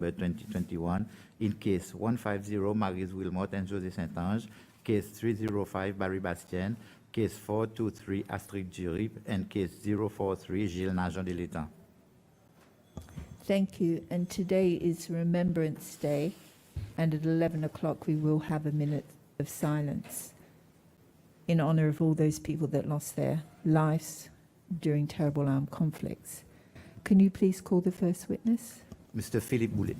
2021, in case 150 Maryse Wilmot and José Saint-Ange, case 305 Barry Bastien, case 423 Astrid Jurip, and case 043 Gilles Nagent de l'État. Thank you. And today is Remembrance Day, and at 11 o'clock we will have a minute of silence in honor of all those people that lost their lives during terrible armed conflicts. Can you please call the first witness? Mr. Philippe Boulet.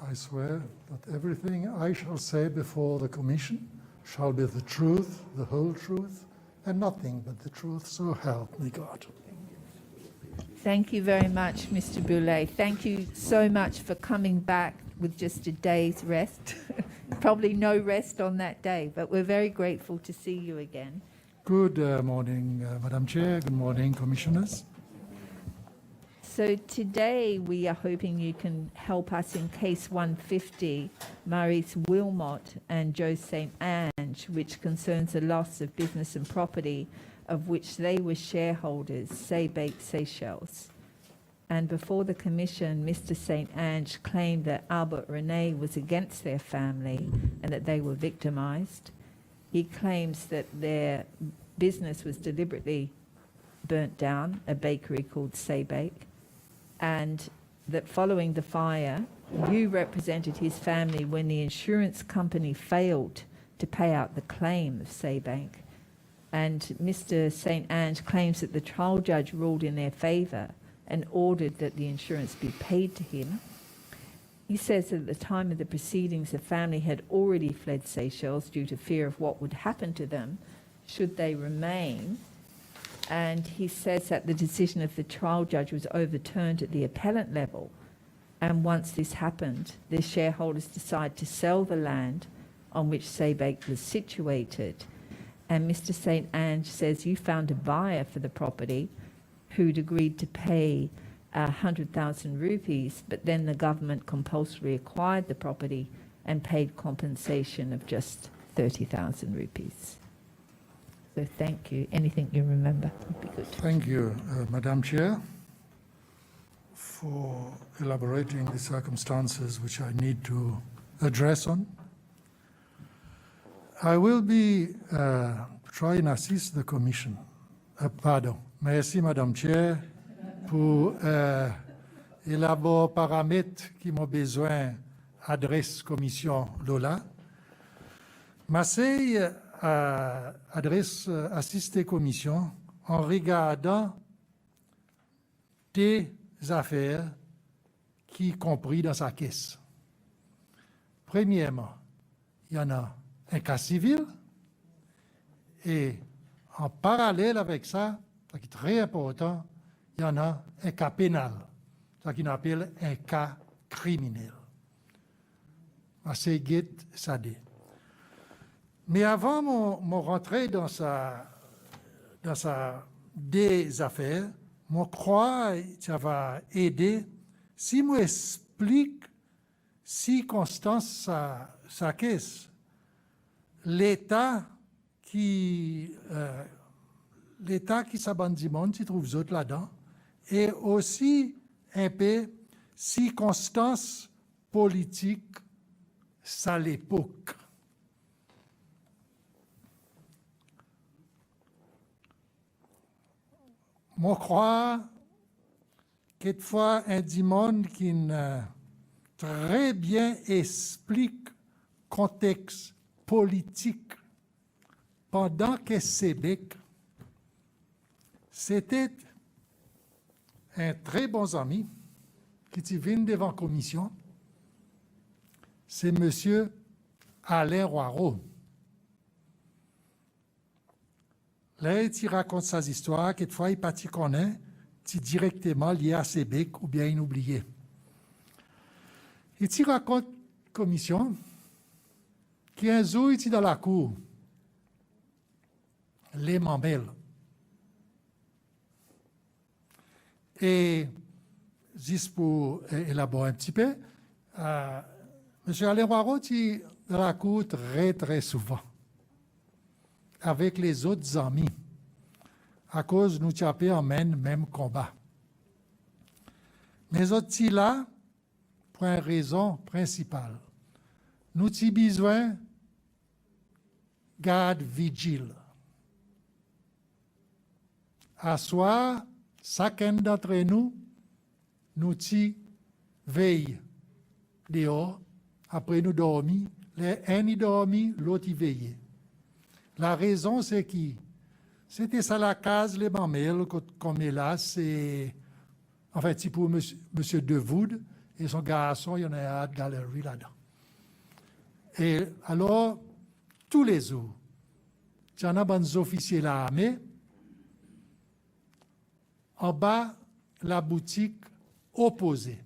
I swear that everything I shall say before the Commission shall be the truth, the whole truth, and nothing but the truth, so help me God. Thank you very much, Mr. Boulet. Thank you so much for coming back with just a day's rest. Probably no rest on that day, but we're very grateful to see you again. Good morning, Madam Chair. Good morning, Commissioners. So today we are hoping you can help us in case 150, Maryse Wilmot and Joe St. Ange, which concerns the loss of business and property of which they were shareholders, Saybake Seychelles. And before the Commission, Mr. St. Ange claimed that Albert Rene was against their family and that they were victimized. He claims that their business was deliberately burnt down, a bakery called Saybake, and that following the fire, you represented his family when the insurance company failed to pay out the claim of Saybake. And Mr. St. Ange claims that the trial judge ruled in their favour and ordered that the insurance be paid to him. He says that at the time of the proceedings, the family had already fled Seychelles due to fear of what would happen to them should they remain. And he says that the decision of the trial judge was overturned at the appellate level. And once this happened, the shareholders decided to sell the land on which Saybake was situated. And Mr. St. Ange says you found a buyer for the property who'd agreed to pay 100,000 rupees, but then the government compulsorily acquired the property and paid compensation of just 30,000 rupees. So thank you. Anything you remember would be good. Thank you, Madam Chair, for elaborating the circumstances which I need to address on. I will be trying to assist the Commission. Pardon. Merci, Madame Chair, pour élaborer paramètres qui m'ont besoin adresse Commission Lola. Marseille adresse assister Commission en regardant des affaires qui compris dans sa caisse. Premièrement, il y en a un cas civil et en parallèle avec ça, ce qui est très important, il y en a un cas pénal, ce qu'on appelle un cas criminel. C'est guette, ça dit. Mais avant mon rentrée dans sa des affaires, je crois que ça va aider si je explique circonstances sa caisse. L'État qui s'abandonne, s'y trouve autres là-dedans, et aussi un peu circonstances politiques à l'époque. Je crois quelquefois un dimon qui très bien explique le contexte politique pendant que Saybake, c'était un très bon ami qui vient devant la commission, c'est M. Alain Roireau. Là, il raconte ses histoires, quelquefois il pas connaît, directement lié à Saybake ou bien inoublié. Il raconte la commission qu'un jour, il est dans la cour, les mamelles. Et juste pour élaborer un petit peu, M. Alain Roireau dit dans la cour très, très souvent, avec les autres amis, à cause nous tapons en même combat. Mais autres là, pour une raison principale, nous avons besoin garde vigile. À soir, chacun d'entre nous, nous veille dehors, après nous dormir, un y dormi, l'autre y veille. La raison, c'est que c'était ça la case, les mamelles, comme est là, c'est, en fait, c'est pour monsieur Devoud et son garçon, il y en a une galerie là-dedans. Et alors, tous les jours, il y en a des officiers là, mais en bas, la boutique opposée.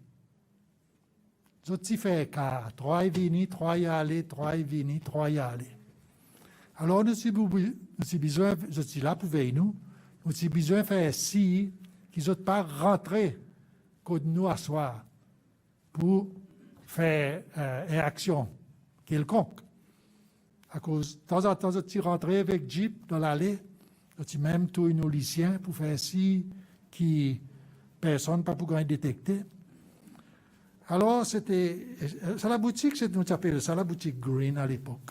Je fais 3 venir, 3 y aller, 3 venir, 3 y aller. Alors, nous avons besoin, je suis là pour veiller nous avons besoin de faire si qu'ils n'ont pas rentré contre nous à soir pour faire une action quelconque. À cause, de temps en temps, je suis rentré avec Jeep dans l'allée, je suis même tout un lycéen pour faire si qui personne pas pour détecter. Alors, c'était, c'est la boutique, nous appelons ça la boutique Green à l'époque.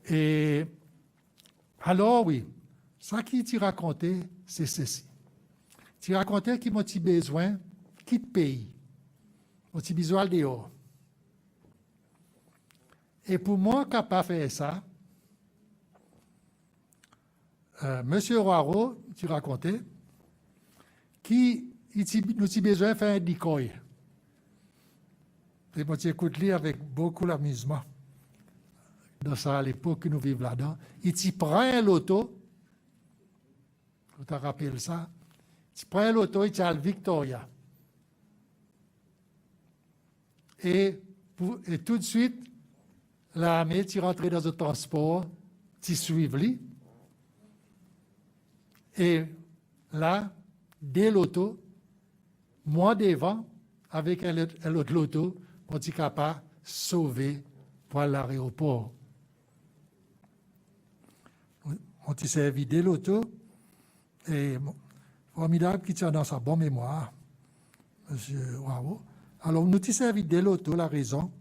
Et alors, oui, ça qui t'y racontait, c'est ceci. Tu racontais qu'il m'a besoin, qui te paye, m'a besoin dehors. Et pour moi, capable de faire ça, Monsieur Roireau, tu racontais, qui nous avons besoin de faire un decoy. Et moi, tu écoutes lui avec beaucoup d'amusement. Dans ça, à l'époque que nous vivons là-dedans. Il t'y prend l'auto, tu te rappelles ça, tu prends l'auto, il t'y a le Victoria. Et tout de suite, l'armée, tu rentres dans le transport, tu suives lui. Et là, dès l'auto, moi devant, avec l'autre l'auto, on est capable de sauver pour l'aéroport. On s'est servi dès l'auto, et formidable qui tient dans sa bonne mémoire, M. Wao. Alors, nous t'y servi dès l'auto, la raison,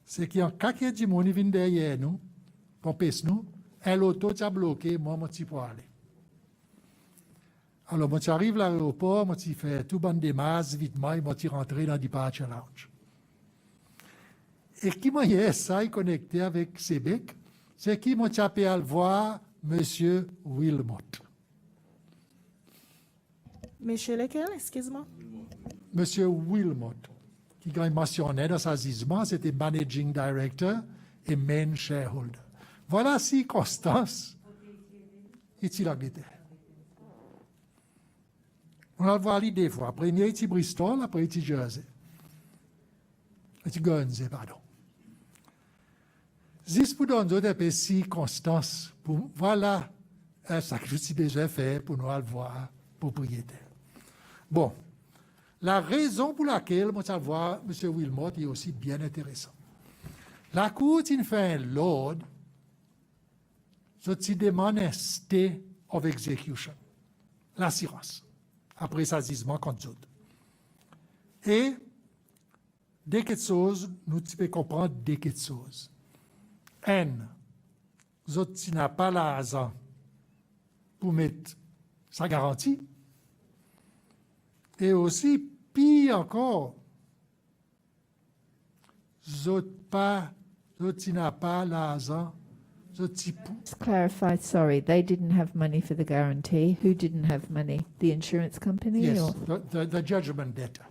c'est qu'il y a un cas du monde qui vient derrière nous, qu'on pèse nous, et l'auto t'a bloqué, moi, je peux aller. Alors, moi, j'arrive à l'aéroport, moi, je fais tout bon démarche, vite, moi, je rentre dans le departure lounge. Et qui m'a dit ça, il connecté avec Sébec, c'est qui m'a appelé à le voir, M. Wilmot. Monsieur lequel, excuse-moi? M. Wilmot, qui a mentionné dans sa gisement, c'était Managing Director et Main Shareholder. Voilà si Constance est il l'Angleterre. On va le voir l'idée fois. Après, il est Bristol, après, il est Jersey. Il est Guernsey, pardon. Juste pour donner des si Constance, voilà ça que je suis déjà fait pour nous le voir, propriétaire. Bon, la raison pour laquelle, moi, ça voir, M. Wilmot est aussi bien intéressant. La Cour, il fait un lord, je demande un stay of execution, l'assurance, après sa gisement contre eux. Et, dès quelque chose, nous pouvons comprendre dès quelque chose. N, tu n'as pas l'argent pour mettre sa garantie. Et aussi, pire encore, tu n'as pas l'argent. Just clarify, sorry, they didn't have money for the guarantee. Who didn't have money? The insurance company? Yes, Or? the judgment debtor.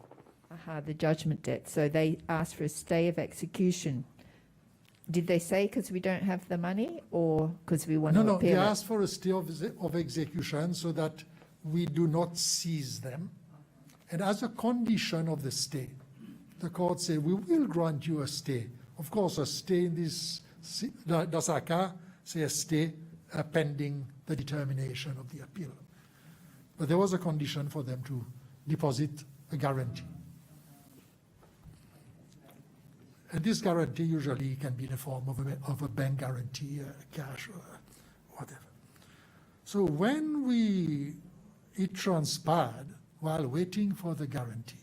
The judgment debt. So they asked for a stay of execution. Did they say because we don't have the money or because we want to No, they appeal it? asked for a stay of execution so that we do not seize them. And as a condition of the stay, the court said, we will grant you a stay. Of course, a stay in this, dans ce cas, c'est a stay pending the determination of the appeal. But there was a condition for them to deposit a guarantee. And this guarantee usually can be in the form of a bank guarantee, cash, or whatever. So when it transpired while waiting for the guarantee,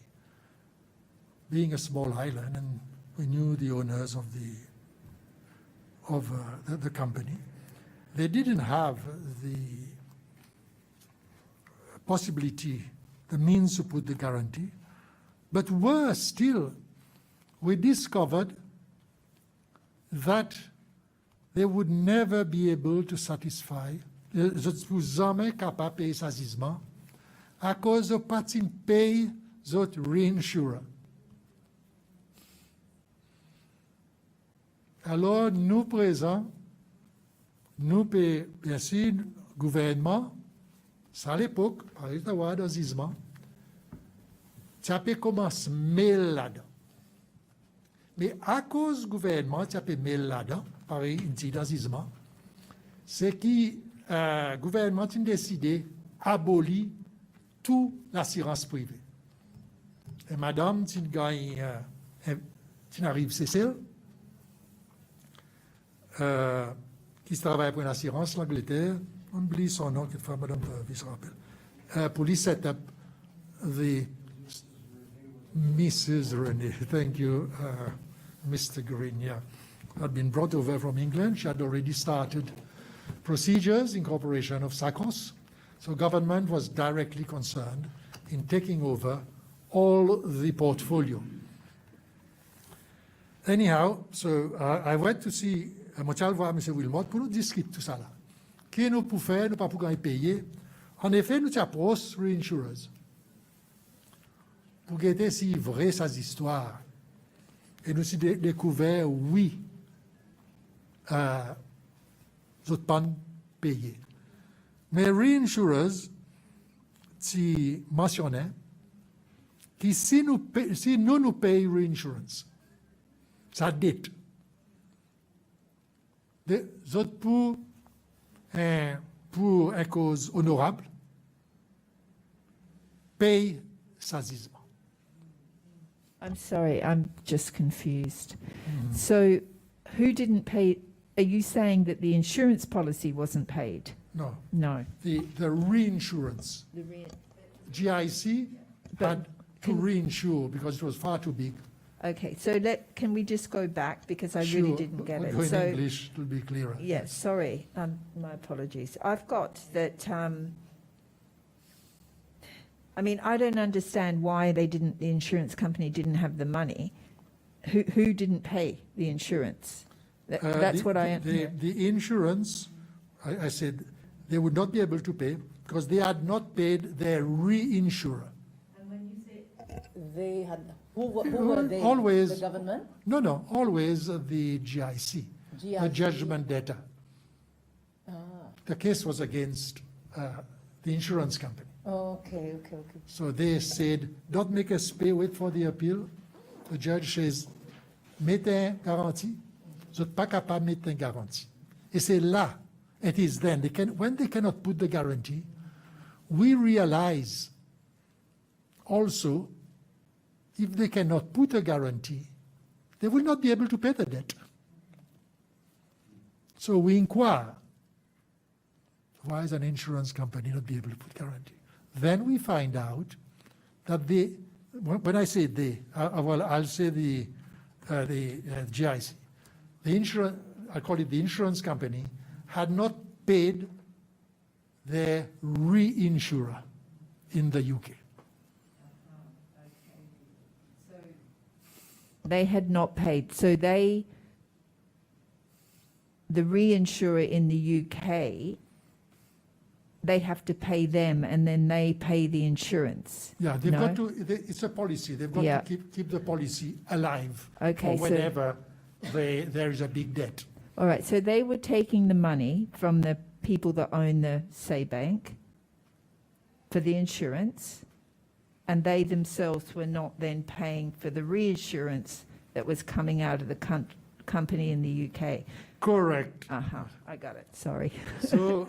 being a small island, and we knew the owners of the company, they didn't have the possibility, the means to put the guarantee, but worse still, we discovered that they would never be able to satisfy, ils ne sont jamais capables de payer sa gisement à cause de pas de payer zot reinsurer. Alors, nous présents, nous payons, bien sûr, gouvernement, ça à l'époque, par exemple, dans gisement, ça peut commencer mail là-dedans. Mais à cause du gouvernement, ça peut mail là-dedans, pareil, dans gisement, c'est que le gouvernement a décidé d'abolir toute l'assurance privée. Et madame, tu arrives, c'est celle qui travaille pour une assurance, l'Angleterre, on oublie son nom, quelquefois madame se rappelle, pour lui set up the Mrs. Renee, thank you, Mr. Green, yeah, had been brought over from England. She had already started procedures, incorporation of SACOS. So government was directly concerned in taking over all the portfolio. Anyhow, so I went to see, moi j'allais voir M. Wilmot pour nous discuter tout ça là. Qu'est-ce que nous pouvons faire, nous pas pour payer. En effet, nous approchons reinsurers pour guetter si vrai ces histoires. Et nous avons découvert, oui, nous pas payer. Mais reinsurers, tu mentionnais que si nous payons reinsurance, ça dette. Des autres pour une cause honorable, payent sa gisement. I'm sorry, I'm just confused. So who didn't pay? Are you saying that the insurance policy wasn't paid? No, No. the reinsurance. GIC had to reinsure because it was far too big. Okay, so can we just go back because I really Sure, didn't get we'll it. go in So English, it will be clearer. yes, sorry, my apologies. I've got that. I mean, I don't understand why the insurance company didn't have the money. Who didn't pay the insurance? That's what I. The insurance, I said, they would not be able to pay because they had not paid their reinsurer. And when you say they had, who were they? Always. The government? No, always the GIC, the GIC. judgment debtor. Ah, The case was against the insurance company. okay. So they said, don't make us pay, wait for the appeal. The judge says, mettez une garantie. Vous n'êtes pas capable de mettre une garantie. Et c'est là, it is then, when they cannot put the guarantee, we realize also, if they cannot put a guarantee, they will not be able to pay the debt. So we inquire, why is an insurance company not be able to put guarantee? Then we find out that when I say they, well, I'll say the GIC. The insurance, I call it the insurance company, had not paid their reinsurer in the UK. They had not paid. So the reinsurer in the UK, they have to pay them and then they pay the insurance. Yeah, they've No? got to, it's a policy. They've got Yeah. to keep the policy alive Okay, for so- whenever there is a big debt. All right, so they were taking the money from the people that own the Say Bank for the insurance, and they themselves were not then paying for the reinsurance that was coming out of the company in the UK. Correct. I got it, sorry. So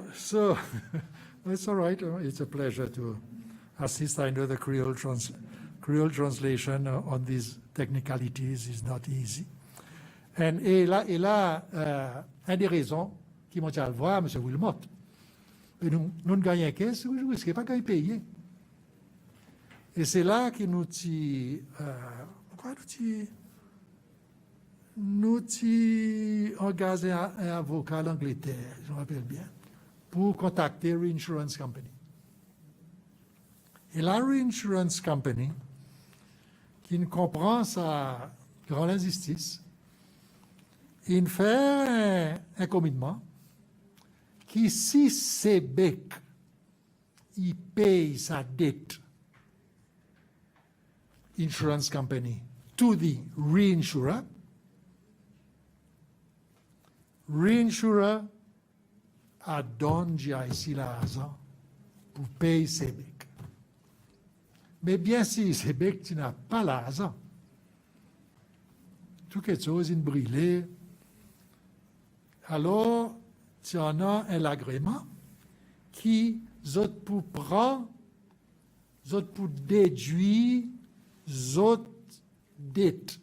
it's all right. It's a pleasure to assist. I know the Creole translation on these technicalities is not easy. Et là, une des raisons qui m'ont dit à le voir, M. Wilmot, et nous ne gagnons qu'un, vous ne risquez pas de payer. Et c'est là que nous engagé un avocat d'Angleterre, je me rappelle bien, pour contacter Reinsurance Company. Et la Reinsurance Company, qui ne comprend sa grande injustice, il fait un commitment qui, si c'est bec, il paye sa dette, insurance company, to the reinsurer, reinsurer a donné GIC l'argent pour payer ses becs. Mais bien si ces becs, tu n'as pas l'argent, tout quelque chose est brûlé, alors tu en as un agrément qui, zot pour prendre, zot pour déduire, zot dettes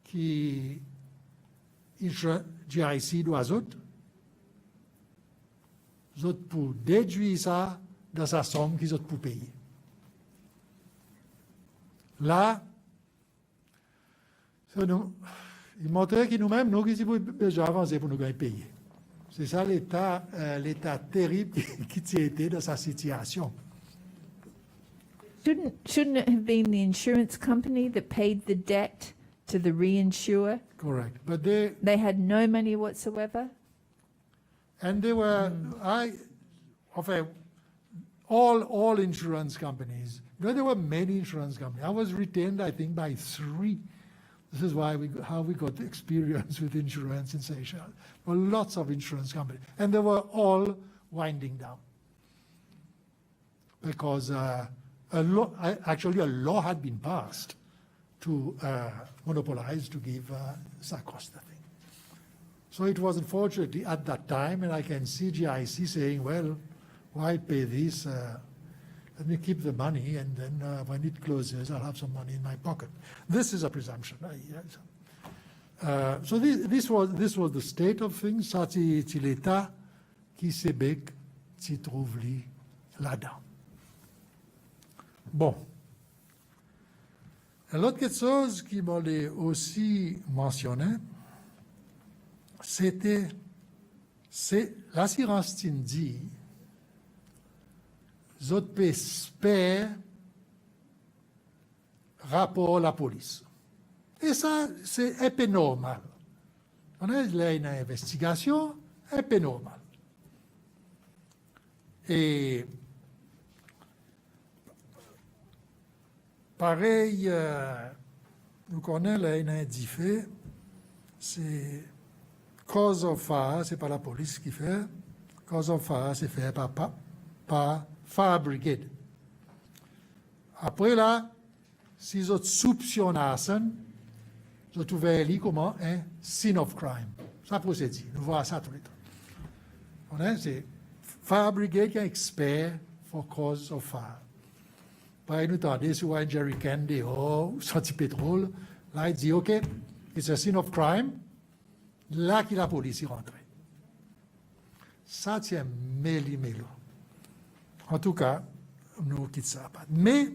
qui GIC doit zot pour déduire ça dans sa somme qu'ils ont pour payer. Là, il montrait que nous-mêmes, nous, qui avons déjà avancé pour nous payer. C'est ça l'état terrible qui était dans sa situation. Shouldn't it have been the insurance company that paid the debt to the reinsurer? Correct. But They had no money whatsoever? and they were, all insurance companies, there were many insurance companies. I was retained, I think, by 3. This is how we got the experience with insurance in Seychelles. There were lots of insurance companies, and they were all winding down. Because actually a law had been passed to monopolize, to give Sarkozy the thing. So it was unfortunately at that time, and I can see GIC saying, well, why pay this? Let me keep the money, and then when it closes, I'll have some money in my pocket. This is a presumption. So this was the state of things. Ça, c'est l'État qui s'est bec, s'y trouve là-dedans. Bon. L'autre chose qui m'a aussi mentionné, c'est l'assurance Tindi. Zot espèrent rapport à la police. Et ça, c'est un peu normal. On a là une investigation, un peu normal. Et pareil, nous connaissons là une indiffé, c'est cause of fire, c'est pas la police qui fait, cause of fire, c'est fait par Fire Brigade. Après là, si vous soupçonnez, vous trouvez comment un scene of crime. Ça procédure. Nous voyons ça tout le temps. C'est Fire Brigade qui est expert for cause of fire. Par nous attendez sur un jerrycan dehors, sorti pétrole, là il dit OK, it's a scene of crime. Là que la police est rentrée. Ça tient méli-mélo. En tout cas, nous quittons ça. Mais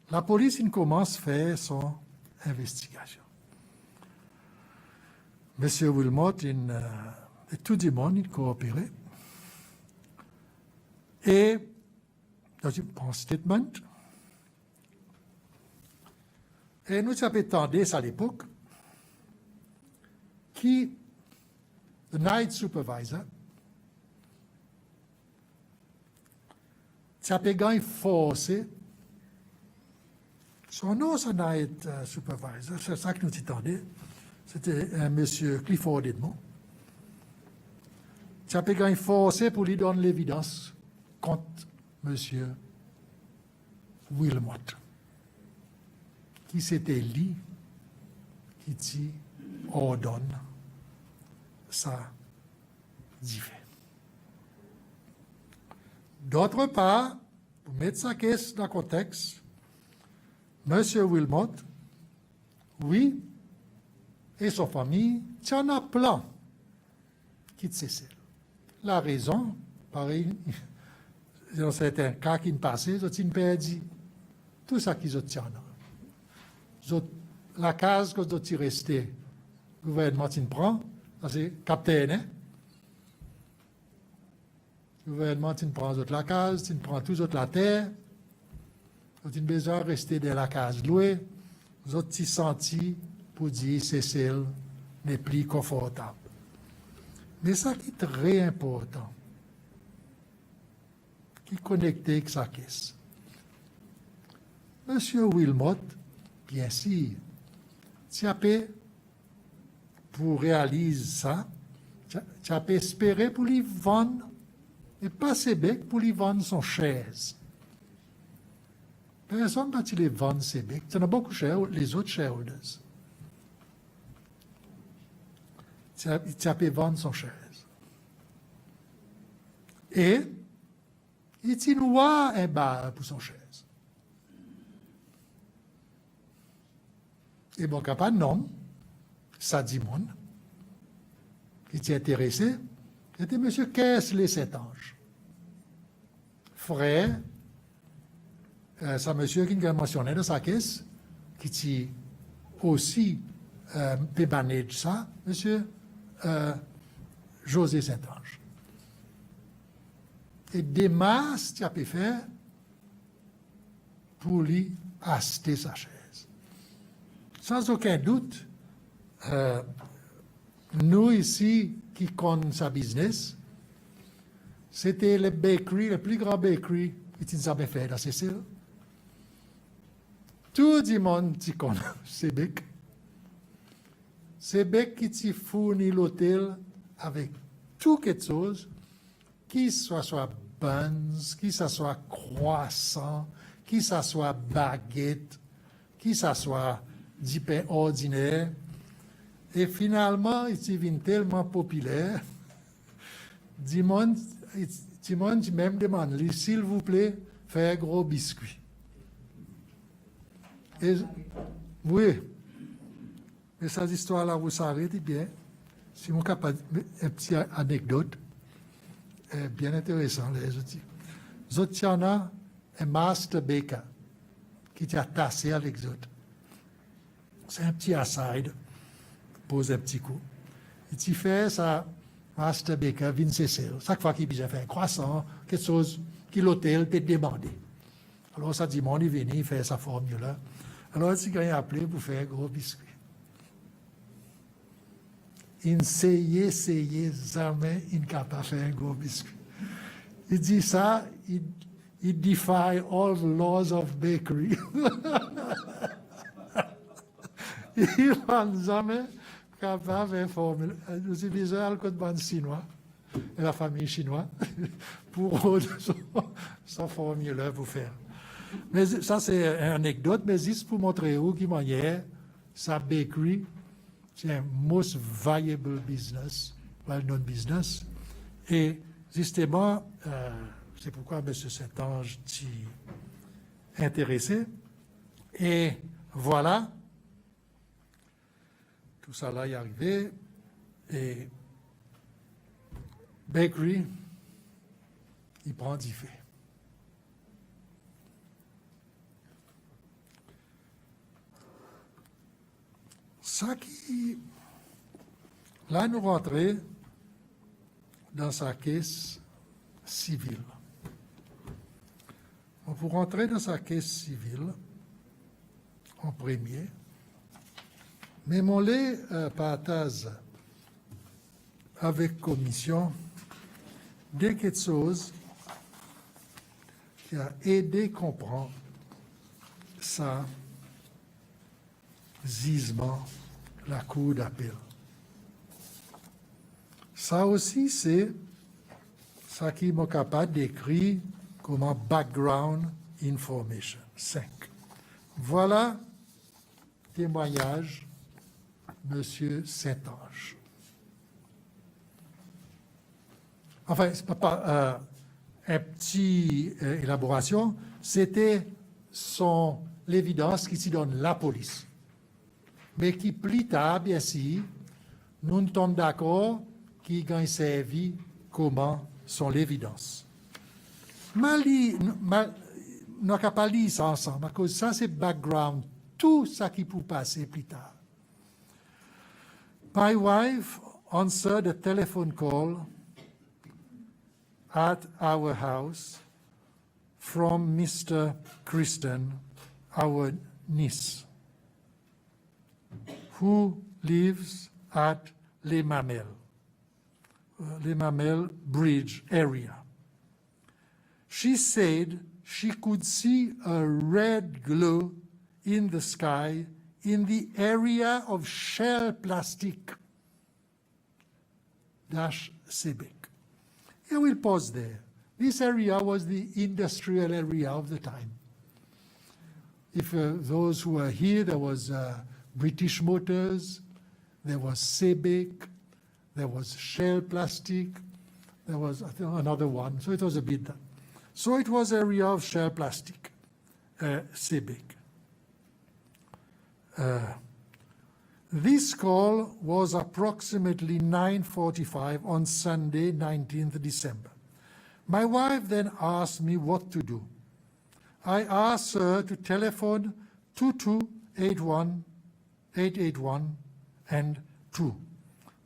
la police commence à faire son investigation. Monsieur Wilmot, et tout le monde, il coopérait. Et dans un statement, et nous avons attendu à l'époque, qui, the night supervisor, ça peut gagner forcé. Son nom, c'est night supervisor, c'est ça que nous attendions. C'était un monsieur Clifford Edmond. Ça peut gagner forcé pour lui donner l'évidence contre monsieur Wilmot, qui c'était lui qui dit ordonne ça dit fait. D'autre part, pour mettre sa caisse dans le contexte, M. Wilmot, oui, et sa famille, tiennent un plan qui Cécile. La raison, pareil, dans certains cas qui me passaient, ils ont perdu tout ça qu'ils ont tiennent. La case que vous avez restée, le gouvernement prend, c'est capitaine. Hein? Le gouvernement prend la case, il prend tous la terre. Vous avez besoin de rester dans la case louée. Vous avez senti pour dire que Cécile n'est plus confortable. Mais ça qui est très important, qui est connecté avec sa caisse. Monsieur Wilmot, bien sûr, tu as pour réaliser ça, tu as espéré pour lui vendre, et pas ses becs, pour lui vendre son chaise. Personne ne va les vendre ses becs. Tu en as beaucoup cher, les autres shareholders. Tu as pu vendre son chaise. Et il t'y noie un bar pour son chaise. Et bon, pas de nom, ça dit monde, qui t'y intéressé, c'était M. Kessler Saint-Ange. Frère, c'est un monsieur qui nous a mentionné dans sa caisse, qui t'y aussi peut manager ça, M. José Saint-Ange. Et des masses, tu as pu faire pour lui acheter sa chaise. Sans aucun doute, nous ici qui connaissons sa business, c'était le bakery, le plus grand bakery que nous avons fait dans Cécile. Tout le monde qui connaît ces becs. Ces becs qui te fournissent l'hôtel avec tout quelque chose, qui soit buns, qui soit croissant, qui soit baguette, qui soit du pain ordinaire. Et finalement, il devient tellement populaire, du monde même demande, s'il vous plaît, faites un gros biscuit. Et, oui, mais cette histoire-là, vous savez bien, si mon capable, une petite anecdote, bien intéressant, les outils. Zotiana est master baker, qui t'a tassé avec les autres. C'est un petit aside, pose un petit coup. Et tu fais ça, master baker, vin Cécile. Chaque fois qu'il vient faire un croissant, quelque chose que l'hôtel peut demander. Alors ça dit, mon il vient, il fait sa formule-là. Alors il s'est appelé pour faire un gros biscuit. Il n'essayait jamais, il n'a pas fait un gros biscuit. Il dit ça, il defy all the laws of bakery. Il n'a jamais capable de faire formule. Nous utilisons le code bande chinois, et la famille chinoise, pour sa formule pour faire. Mais ça, c'est une anecdote, mais juste pour montrer où qui manière, sa bakery, c'est un most valuable business, well-known business. Et justement, c'est pourquoi M. Saint-Ange t'y intéressé. Et voilà, tout ça là est arrivé. Et bakery, il prend du fait. Ça qui, là, nous rentrons dans sa caisse civile. Pour rentrer dans sa caisse civile, en premier, mais mon les partage avec commission de quelque chose qui a aidé à comprendre ça, gisement, la cour d'appel. Ça aussi, c'est ça qui m'a capable d'écrire comme un background information. 5. Voilà témoignage, Monsieur Saint-Ange. Enfin, c'est pas une petite élaboration, c'était l'évidence qui s'y donne la police. Mais qui plus tard, bien sûr, nous sommes d'accord qui a servi comment sont l'évidence. Nous n'avons pas lu ça ensemble, parce que ça c'est background, tout ça qui peut passer plus tard. My wife answered a telephone call at our house from Mr. Kristen, our niece, who lives at Les Mamelles Bridge area. She said she could see a red glow in the sky in the area of Shell Plastic -Sebec. I will pause there. This area was the industrial area of the time. If those who were here, there was British Motors, there was Sebec, there was Shell Plastic, there was I think, another one, so it was a bit that. So it was area of Shell Plastic, Sebec. This call was approximately 9:45 on Sunday, 19th December. My wife then asked me what to do. I asked her to telephone 2281-881 and 2,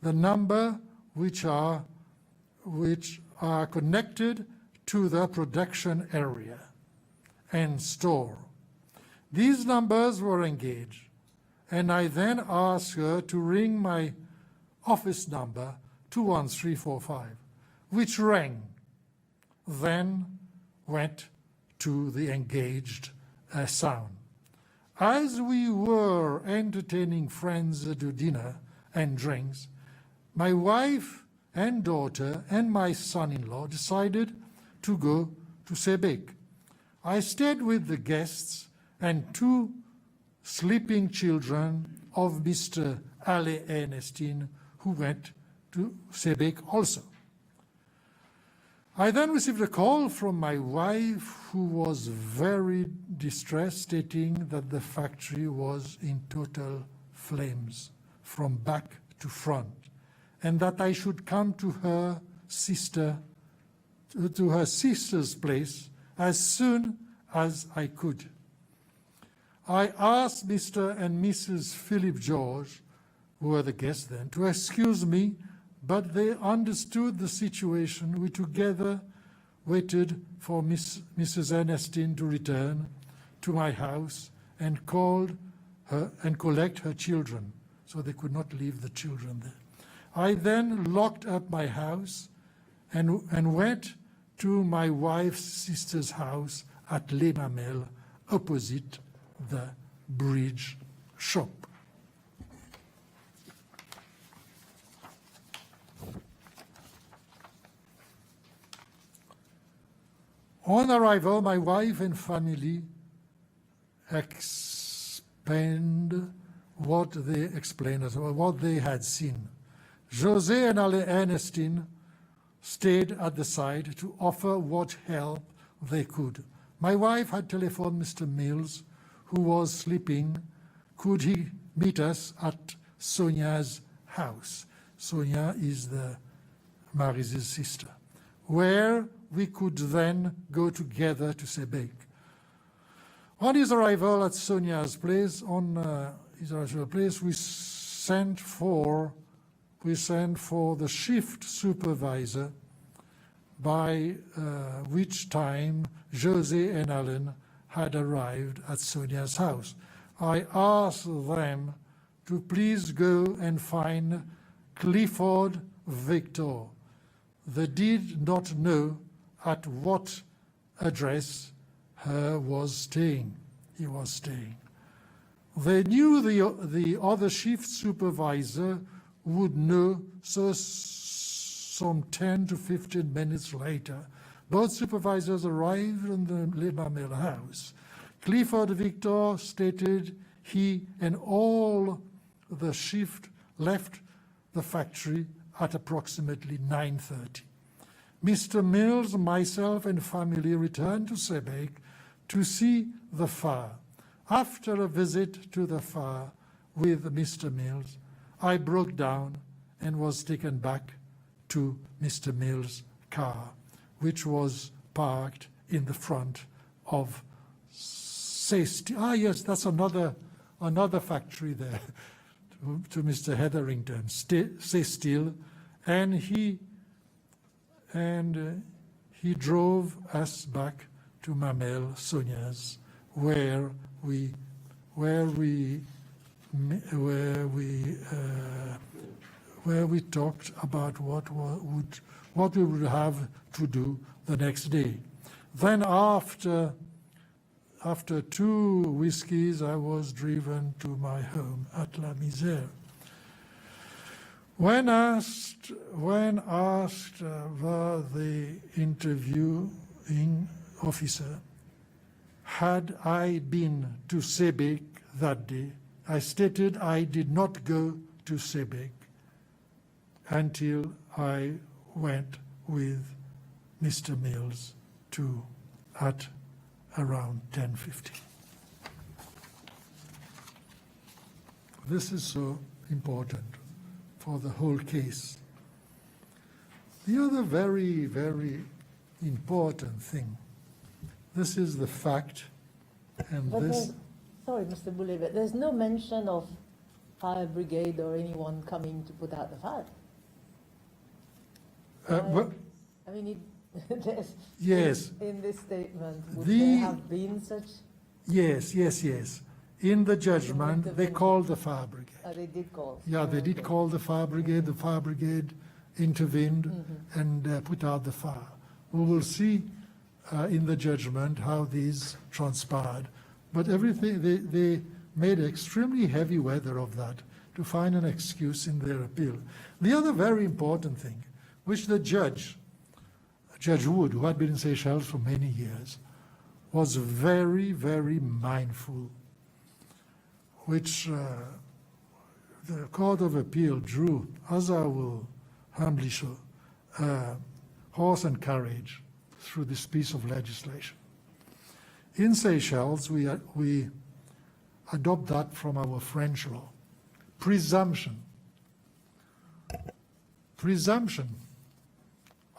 the number which are connected to the production area and store. These numbers were engaged, and I then asked her to ring my office number 21345, which rang, then went to the engaged sound. As we were entertaining friends to dinner and drinks, my wife and daughter and my son-in-law decided to go to Sebec. I stayed with the guests and 2 sleeping children of Mr. Ale Ernestine, who went to Sebec also. I then received a call from my wife, who was very distressed, stating that the factory was in total flames from back to front, and that I should come to her sister's place as soon as I could. I asked Mr. and Mrs. Philip George, who were the guests then, to excuse me, but they understood the situation. We together waited for Mrs. Ernestine to return to my house and called her and collect her children, so they could not leave the children there. I then locked up my house and went to my wife's sister's house at Les Mamelles, opposite the bridge shop. On arrival, my wife and family explained what they had seen. José and Ale Ernestine stayed at the site to offer what help they could. My wife had telephoned Mr. Mills, who was sleeping. Could he meet us at Sonia's house? Sonia is Mary's sister, where we could then go together to Sebec. On his arrival at Sonia's place, we sent for the shift supervisor, by which time José and Alan had arrived at Sonia's house. I asked them to please go and find Clifford Victor. They did not know at what address he was staying. They knew the other shift supervisor would know, so some 10 to 15 minutes later, both supervisors arrived in the Les Mamelles house. Clifford Victor stated he and all the shift left the factory at approximately 9:30. Mr. Mills, myself, and family returned to Sebek to see the fire. After a visit to the fire with Mr. Mills, I broke down and was taken back to Mr. Mills' car, which was parked in the front of yes, that's another factory there to Mr. Hetherington, Say Still, and he drove us back to Mamel Sonia's, where we talked about what we would have to do the next day. Then after 2 whiskeys, I was driven to my home at La Misère. When asked by the interviewing officer, had I been to Sebek that day, I stated I did not go to Sebek until I went with Mr. Mills at around 10:50. This is so important for the whole case. The other very, very important thing, this is the fact, and But this... sorry, Mr. Boulay, but there's no mention of fire brigade or anyone coming to put out the fire. but, I mean, there's, yes. in this statement, would The- there have been such? Yes. In the judgment, they Intervention. called the fire brigade. They did call. Yeah, they did Okay. call the fire brigade. The fire brigade intervened and put out the fire. We will see in the judgment how these transpired. But everything, they made extremely heavy weather of that to find an excuse in their appeal. The other very important thing, which the Judge Wood, who had been in Seychelles for many years, was very, very mindful, which the Court of Appeal drew, as I will humbly show, horse and carriage through this piece of legislation. In Seychelles, we adopt that from our French law. Presumption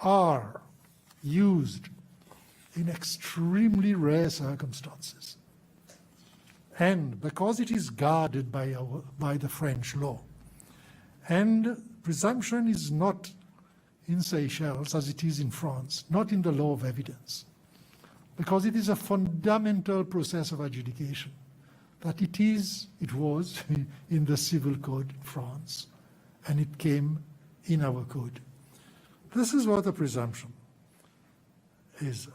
are used in extremely rare circumstances. And because it is guarded by the French law, and presumption is not in Seychelles as it is in France, not in the law of evidence, because it is a fundamental process of adjudication, that it was in the civil code in France, and it came in our code. This is what a presumption is.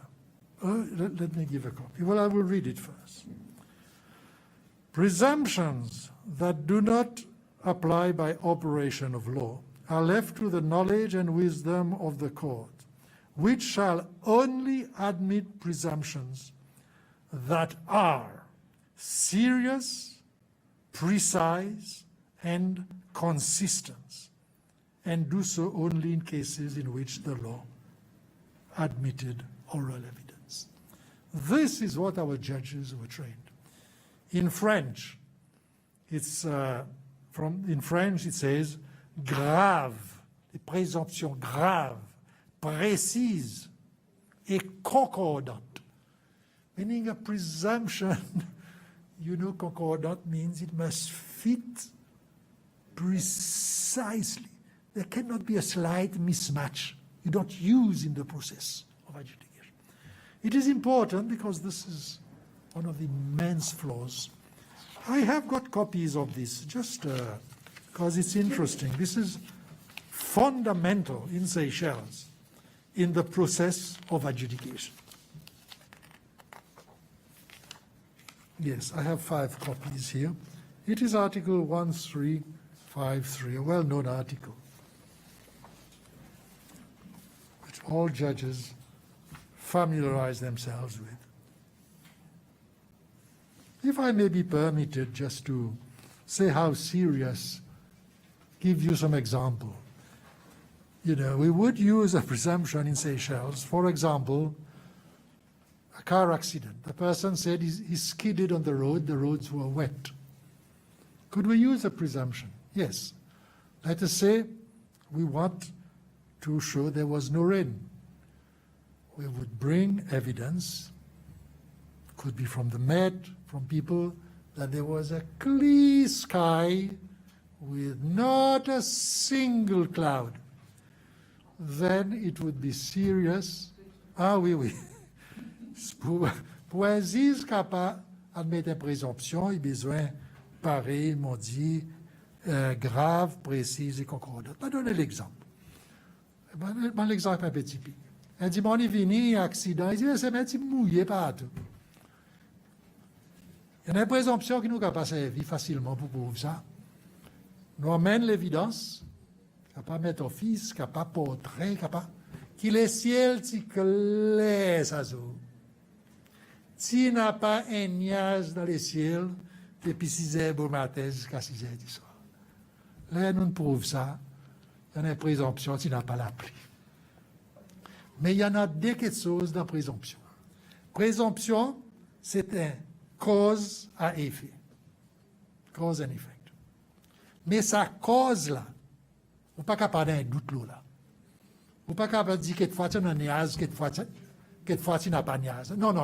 Let me give a copy. Well, I will read it first. Presumptions that do not apply by operation of law are left to the knowledge and wisdom of the court, which shall only admit presumptions that are serious, precise, and consistent, and do so only in cases in which the law admitted oral evidence. This is what our judges were trained. In French, in French it says grave, les présomptions graves, précises, et concordantes, meaning a presumption, concordant means it must fit precisely. There cannot be a slight mismatch. You don't use in the process of adjudication. It is important because this is one of the immense flaws. I have got copies of this just because it's interesting. This is fundamental in Seychelles in the process of adjudication. Yes, I have 5 copies here. It is Article 1353, a well-known article, which all judges familiarize themselves with. If I may be permitted just to say how serious, give you some example. we would use a presumption in Seychelles. For example, a car accident. The person said he skidded on the roads were wet. Could we use a presumption? Yes. Let us say we want to show there was no rain. We would bring evidence, could be from the Met, from people, that there was a clear sky with not a single cloud. Then it would be serious. Ah oui, oui. Pour un juge capable d'admettre une présomption, il a besoin, pareil, ils m'ont dit, grave, précise et concordante. Je vais donner l'exemple. L'exemple un peu typique. Un dimanche, il est venu, accident, il dit, c'est un petit mouillé partout. Il y a une présomption qui nous a pas servi facilement pour prouver ça. Nous amène l'évidence, capable de mettre office, capable de portrait, capable, qu'il est ciel, si clair, ça zo. S'il n'a pas un nuage dans les ciels, depuis 6 heures au matin jusqu'à 6 heures du soir. Là, nous prouvons ça. Il y a une présomption, tu n'as pas la pluie. Mais il y en a deux choses dans la présomption. Présomption, c'est un cause à effet. Cause and effect. Mais sa cause là, vous n'êtes pas capable d'un doute là. Vous n'êtes pas capable de dire quelque fois tu as un nuage, quelque fois tu n'as pas de nuage. Non.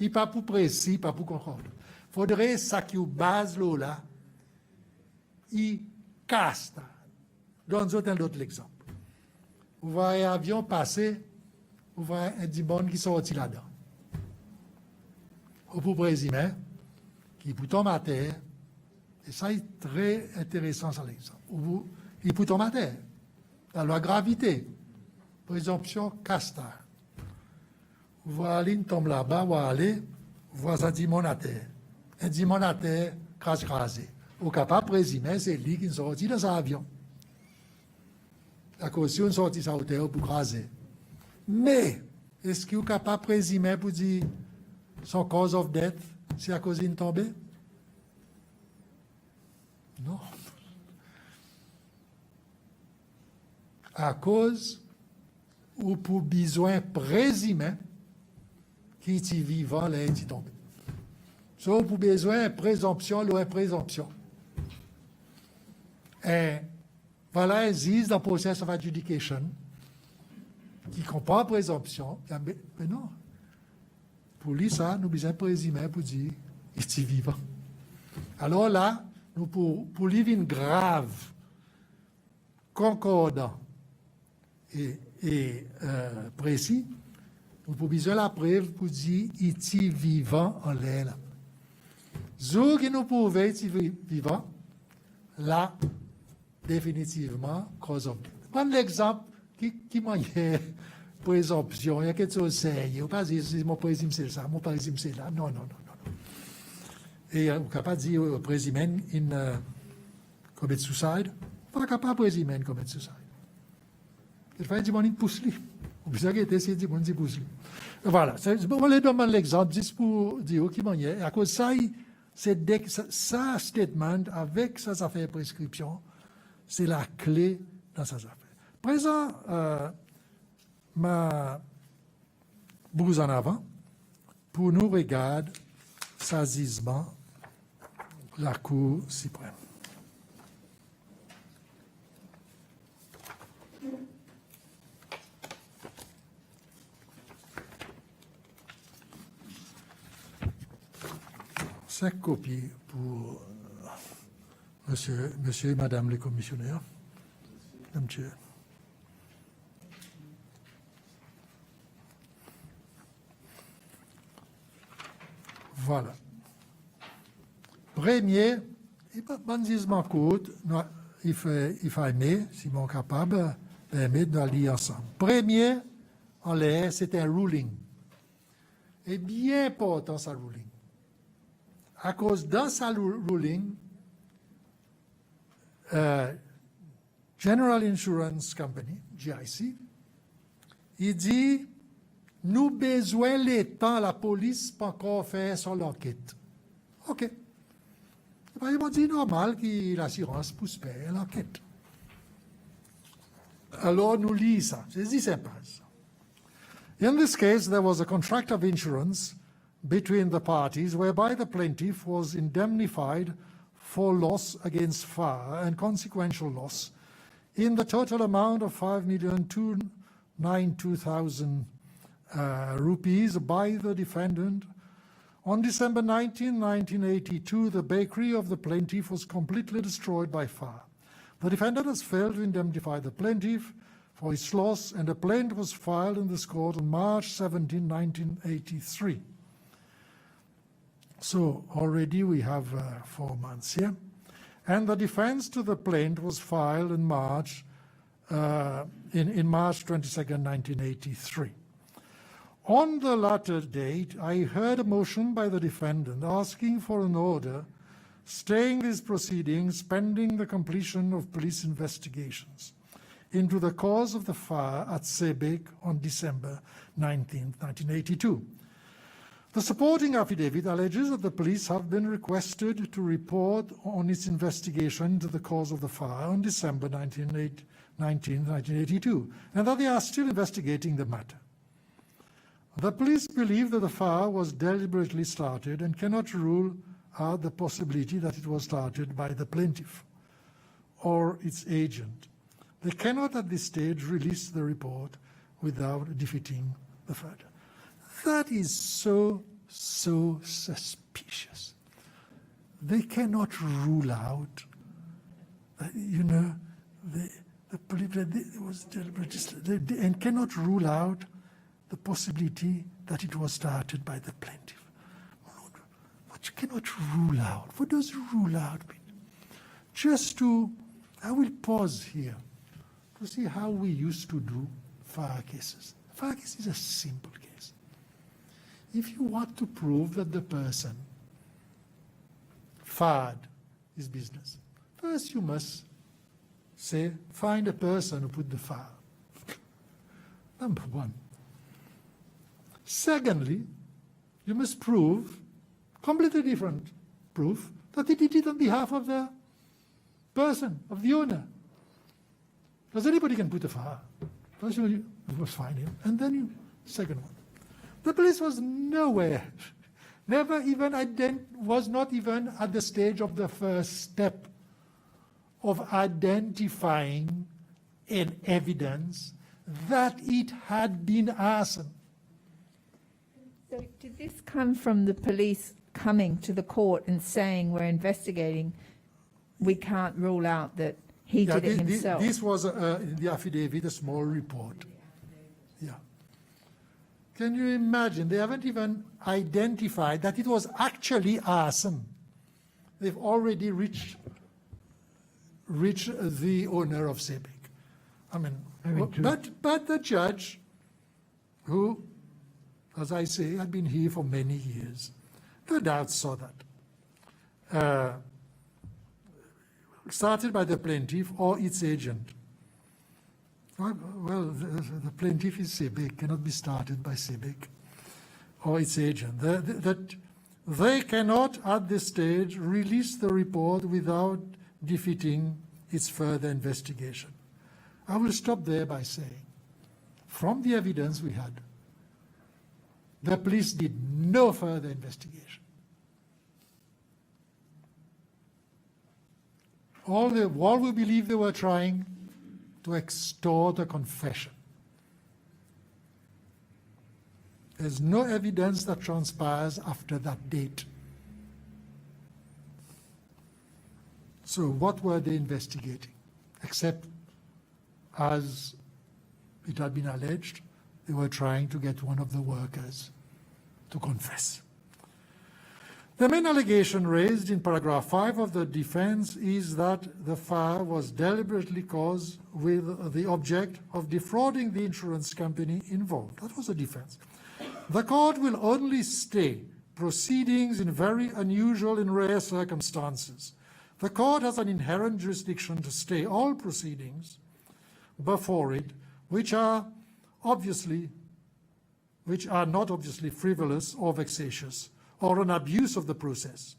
Il n'est pas pour précis, pas pour concordant. Il faudrait ça qui est base là, il casse. Donne-nous un autre exemple. Vous voyez un avion passer, vous voyez un dimon qui sortit là-dedans. Vous pouvez présumer qu'il peut tomber à terre, et ça est très intéressant, ça l'exemple. Il peut tomber à terre. La loi gravité, présomption castar. Vous voyez une tombe là-bas, vous allez, vous voyez un dimon à terre. Un dimon à terre, crasé. Vous êtes capable de présumer, c'est lui qui est sorti dans un avion. La caution sortit sa hauteur pour craser. Mais, est-ce qu'il est capable de présumer pour dire son cause of death, c'est à cause d'une tombée? Non. À cause ou pour besoin présumé qui est vivant, là, est tombé. Sauf pour besoin présomption, ou présomption. Et voilà, existe dans le process of adjudication qui comprend la présomption. Mais non. Pour lui, ça, nous besoin présumer pour dire il est vivant. Alors là, nous pour lui, une grave, concordant et précis, nous avons besoin de la preuve pour dire il est vivant en l'air. Zou qui nous prouve il est vivant, là, définitivement, cause of death. Prends l'exemple qui m'a présomption, il y a quelque chose de sérieux. Pas dire, mon présume c'est ça, mon présume c'est là. Non. Et on ne peut pas dire, présume in commit suicide. On n'est pas capable de présumer commit suicide. Il faut dire, on pousse lui. On peut dire, c'est dit, on dit pousse lui. Voilà. On les demande l'exemple juste pour dire qui m'a à cause ça, c'est ça statement avec sa affaire prescription. C'est la clé dans sa affaire. Présent, ma bouse en avant, pour nous regarder saisissement la Cour suprême. Cinq copies pour monsieur et madame les commissionnaires. Madame Chair. Voilà. Premier, bandisement court, il faut aimer, si mon capable, aimer de lire ensemble. Premier, en l'air, c'est un ruling. Et bien important, ça ruling. À cause dans sa ruling, General Insurance Company, GIC, il dit, nous besoin le temps, la police pas encore faire son enquête. OK. Ils m'ont dit normal que l'assurance pousse faire l'enquête. La loi nous lit ça. C'est simple. In this case, there was a contract of insurance between the parties whereby the plaintiff was indemnified for loss against fire and consequential loss in the total amount of 5,292,000 rupees by the defendant. On December 19, 1982, the bakery of the plaintiff was completely destroyed by fire. The defendant has failed to indemnify the plaintiff for his loss, and a plaint was filed in this court on March 17, 1983. So already we have 4 months here. And the defense to the plaint was filed in March, March 22nd, 1983. On the latter date, I heard a motion by the defendant asking for an order staying these proceedings pending the completion of police investigations into the cause of the fire at Sebek on December 19, 1982. The supporting affidavit alleges that the police have been requested to report on its investigation into the cause of the fire on December 19, 1982, and that they are still investigating the matter. The police believe that the fire was deliberately started and cannot rule out the possibility that it was started by the plaintiff or its agent. They cannot at this stage release the report without defeating the further. That is so suspicious. They cannot rule out, the police that it was deliberately, and cannot rule out the possibility that it was started by the plaintiff. But you cannot rule out. What does rule out mean? I will pause here to see how we used to do fire cases. Fire case is a simple case. If you want to prove that the person fired his business, first you must say, find a person who put the fire. Number one. Secondly, you must prove, completely different proof, that he did it on behalf of the person, of the owner. Because anybody can put a fire. First you must find him, and then you, second one. The police was nowhere, was not even at the stage of the first step of identifying an evidence that it had been arson. So did this come from the police coming to the court and saying, we're investigating, we can't rule out that he did it himself? This was in the affidavit, a small report. Yeah. Can you imagine? They haven't even identified that it was actually arson. They've already reached the owner of Sebek. But the judge, who, as I say, had been here for many years, no doubt saw that. Started by the plaintiff or its agent. Well, the plaintiff is Sebek, cannot be started by Sebek or its agent. That they cannot, at this stage, release the report without defeating its further investigation. I will stop there by saying, from the evidence we had, the police did no further investigation. All we believe they were trying to extort a confession. There's no evidence that transpires after that date. So what were they investigating? Except, as it had been alleged, they were trying to get one of the workers to confess. The main allegation raised in paragraph 5 of the defense is that the fire was deliberately caused with the object of defrauding the insurance company involved. That was the defense. The court will only stay proceedings in very unusual and rare circumstances. The court has an inherent jurisdiction to stay all proceedings before it, which are not obviously frivolous or vexatious, or an abuse of the process.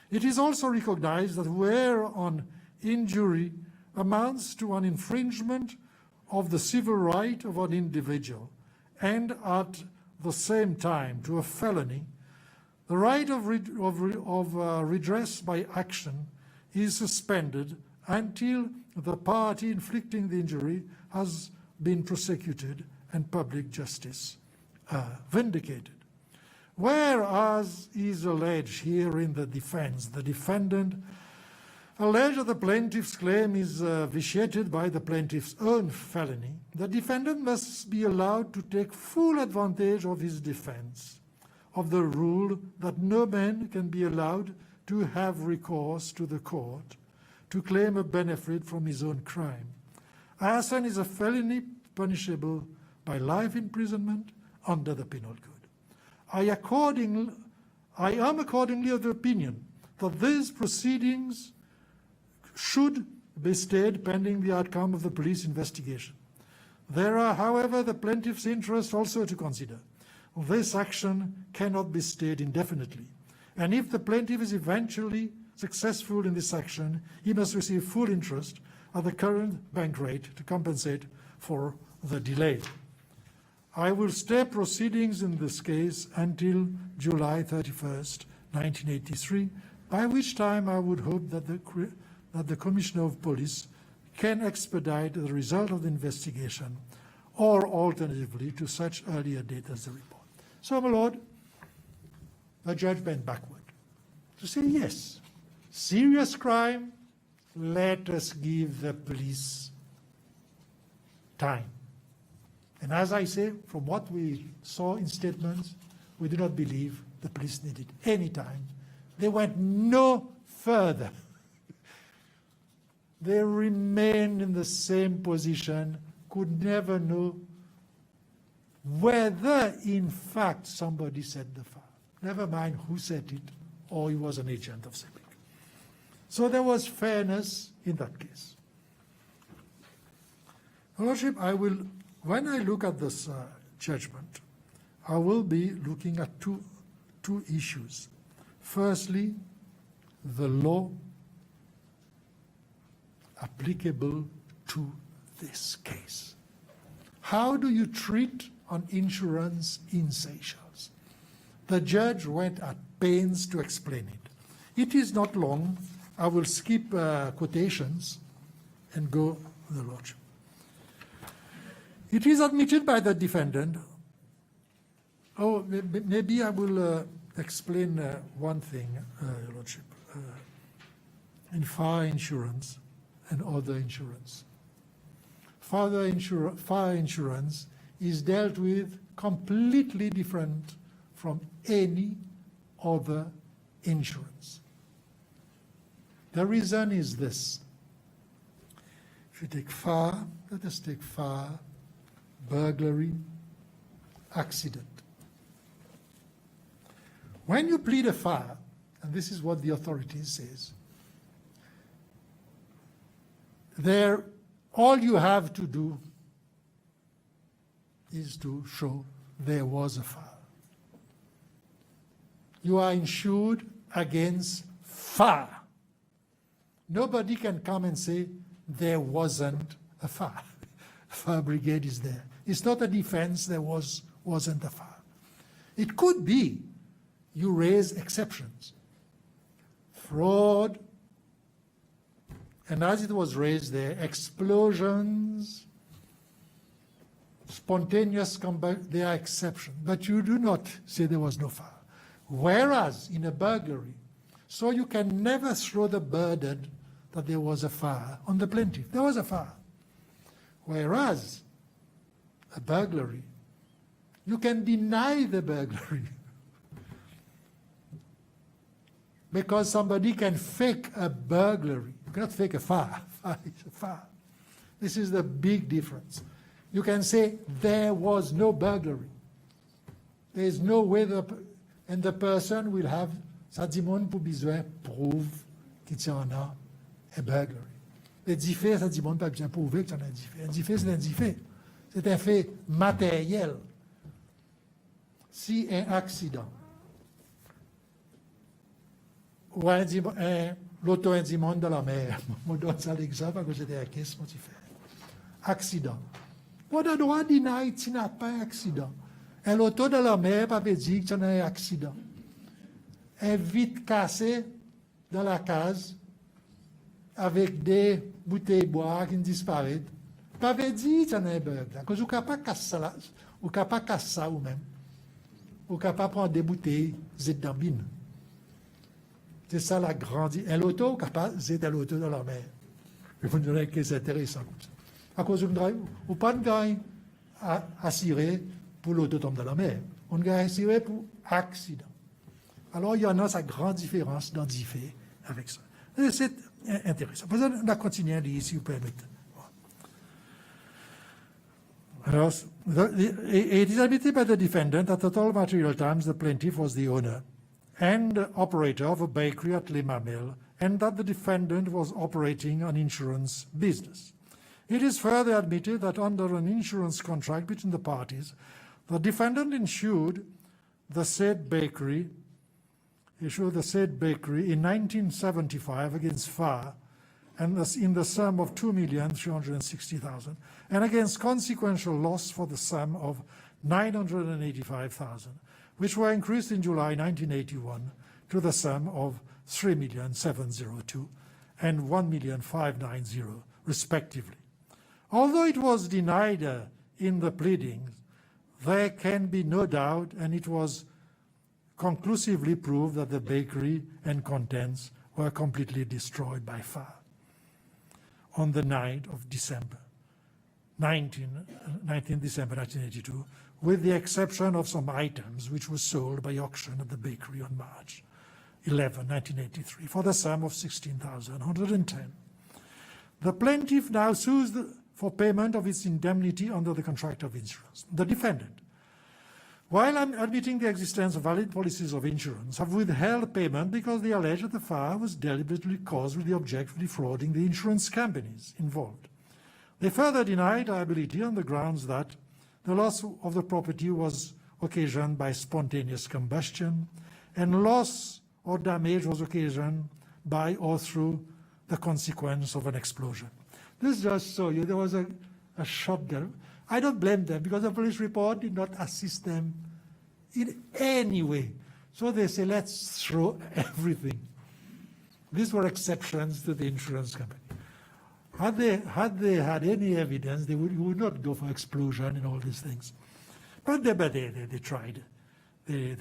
It is also recognized that where an injury amounts to an infringement of the civil right of an individual and at the same time to a felony, the right of redress by action is suspended until the party inflicting the injury has been prosecuted and public justice vindicated. Whereas is alleged here in the defense, the defendant alleged that the plaintiff's claim is vitiated by the plaintiff's own felony, the defendant must be allowed to take full advantage of his defense, of the rule that no man can be allowed to have recourse to the court to claim a benefit from his own crime. Arson is a felony punishable by life imprisonment under the Penal Code. I am accordingly of the opinion that these proceedings should be stayed pending the outcome of the police investigation. There are, however, the plaintiff's interests also to consider. This action cannot be stayed indefinitely, and if the plaintiff is eventually successful in this action, he must receive full interest at the current bank rate to compensate for the delay. I will stay proceedings in this case until July 31st, 1983, by which time I would hope that the Commissioner of Police can expedite the result of the investigation, or alternatively to such earlier date as the report. So, my Lord, the judge bent backward to say, yes, serious crime, let us give the police time. And as I say, from what we saw in statements, we do not believe the police needed any time. They went no further. They remained in the same position, could never know whether in fact somebody said the fire. Never mind who said it, or he was an agent of CEPIC. So there was fairness in that case. Your Lordship, when I look at this judgment, I will be looking at two issues. Firstly, the law applicable to this case. How do you treat on insurance in Seychelles? The judge went at pains to explain it. It is not long. I will skip quotations and go to the Lordship. It is admitted by the defendant. Oh, maybe I will explain one thing, Your Lordship. In fire insurance and other insurance, fire insurance is dealt with completely different from any other insurance. The reason is this. If you take fire, let us take fire, burglary, accident. When you plead a fire, and this is what the authorities says, all you have to do is to show there was a fire. You are insured against fire. Nobody can come and say there wasn't a fire. Fire brigade is there. It's not a defense there wasn't a fire. It could be you raise exceptions. Fraud, and as it was raised there, explosions, spontaneous combat, they are exceptions. But you do not say there was no fire. Whereas in a burglary, so you can never throw the burden that there was a fire on the plaintiff. There was a fire. Whereas a burglary, you can deny the burglary because somebody can fake a burglary. You cannot fake a fire. Fire is a fire. This is the big difference. You can say there was no burglary. There is no way and the person will have ça dit mon pour besoin prouve qu'il y en a un burglary. Le dit fait, ça dit mon pas besoin prouver qu'il y en a un dit fait. Un dit fait, c'est un dit fait. C'est un fait matériel. Si un accident ou l'auto-indimone de la mer, je donne ça l'exemple parce que c'était un caisse, mon fait. accident. On a droit de deny s'il n'y a pas d'accident. Et l'auto de la mer pas veut dire qu'il y a un accident. Elle est vite cassée dans la case avec des bouteilles de bois qui disparaissent. Pas veut dire qu'il y a un burglar. Parce que vous ne pouvez pas casser ça, vous ne pouvez pas casser ça vous-même. Vous ne pouvez pas prendre des bouteilles d'ambine. C'est ça la grande. Et l'auto, c'est l'auto dans la mer. Vous me direz que c'est intéressant comme ça. À cause d'un drive, ou pas de gagne à assurer pour l'auto tombe dans la mer. On gagne assuré pour accident. Alors il y en a sa grande différence d'identifier avec ça. Et c'est intéressant. On va continuer à lire si vous permettez. Alors, it is admitted by the defendant that at all material times the plaintiff was the owner and operator of a bakery at Lima Mill, and that the defendant was operating an insurance business. It is further admitted that under an insurance contract between the parties, the defendant insured the said bakery in 1975 against FAR, and thus in the sum of $2,360,000, and against consequential loss for the sum of $985,000, which were increased in July 1981 to the sum of $3,702,000 and $1,590,000, respectively. Although it was denied in the pleadings, there can be no doubt, and it was conclusively proved that the bakery and contents were completely destroyed by fire on the night of December, 19 December 1982, with the exception of some items which were sold by auction at the bakery on March 11, 1983, for the sum of $16,110. The plaintiff now sues for payment of its indemnity under the contract of insurance. The defendant, while admitting the existence of valid policies of insurance, have withheld payment because they allege that the fire was deliberately caused with the object of defrauding the insurance companies involved. They further denied liability on the grounds that the loss of the property was occasioned by spontaneous combustion, and loss or damage was occasioned by or through the consequence of an explosion. This just shows you there was a shotgun. I don't blame them because the police report did not assist them in any way. So they say, let's throw everything. These were exceptions to the insurance company. Had they had any evidence, they would not go for explosion and all these things. But they tried. They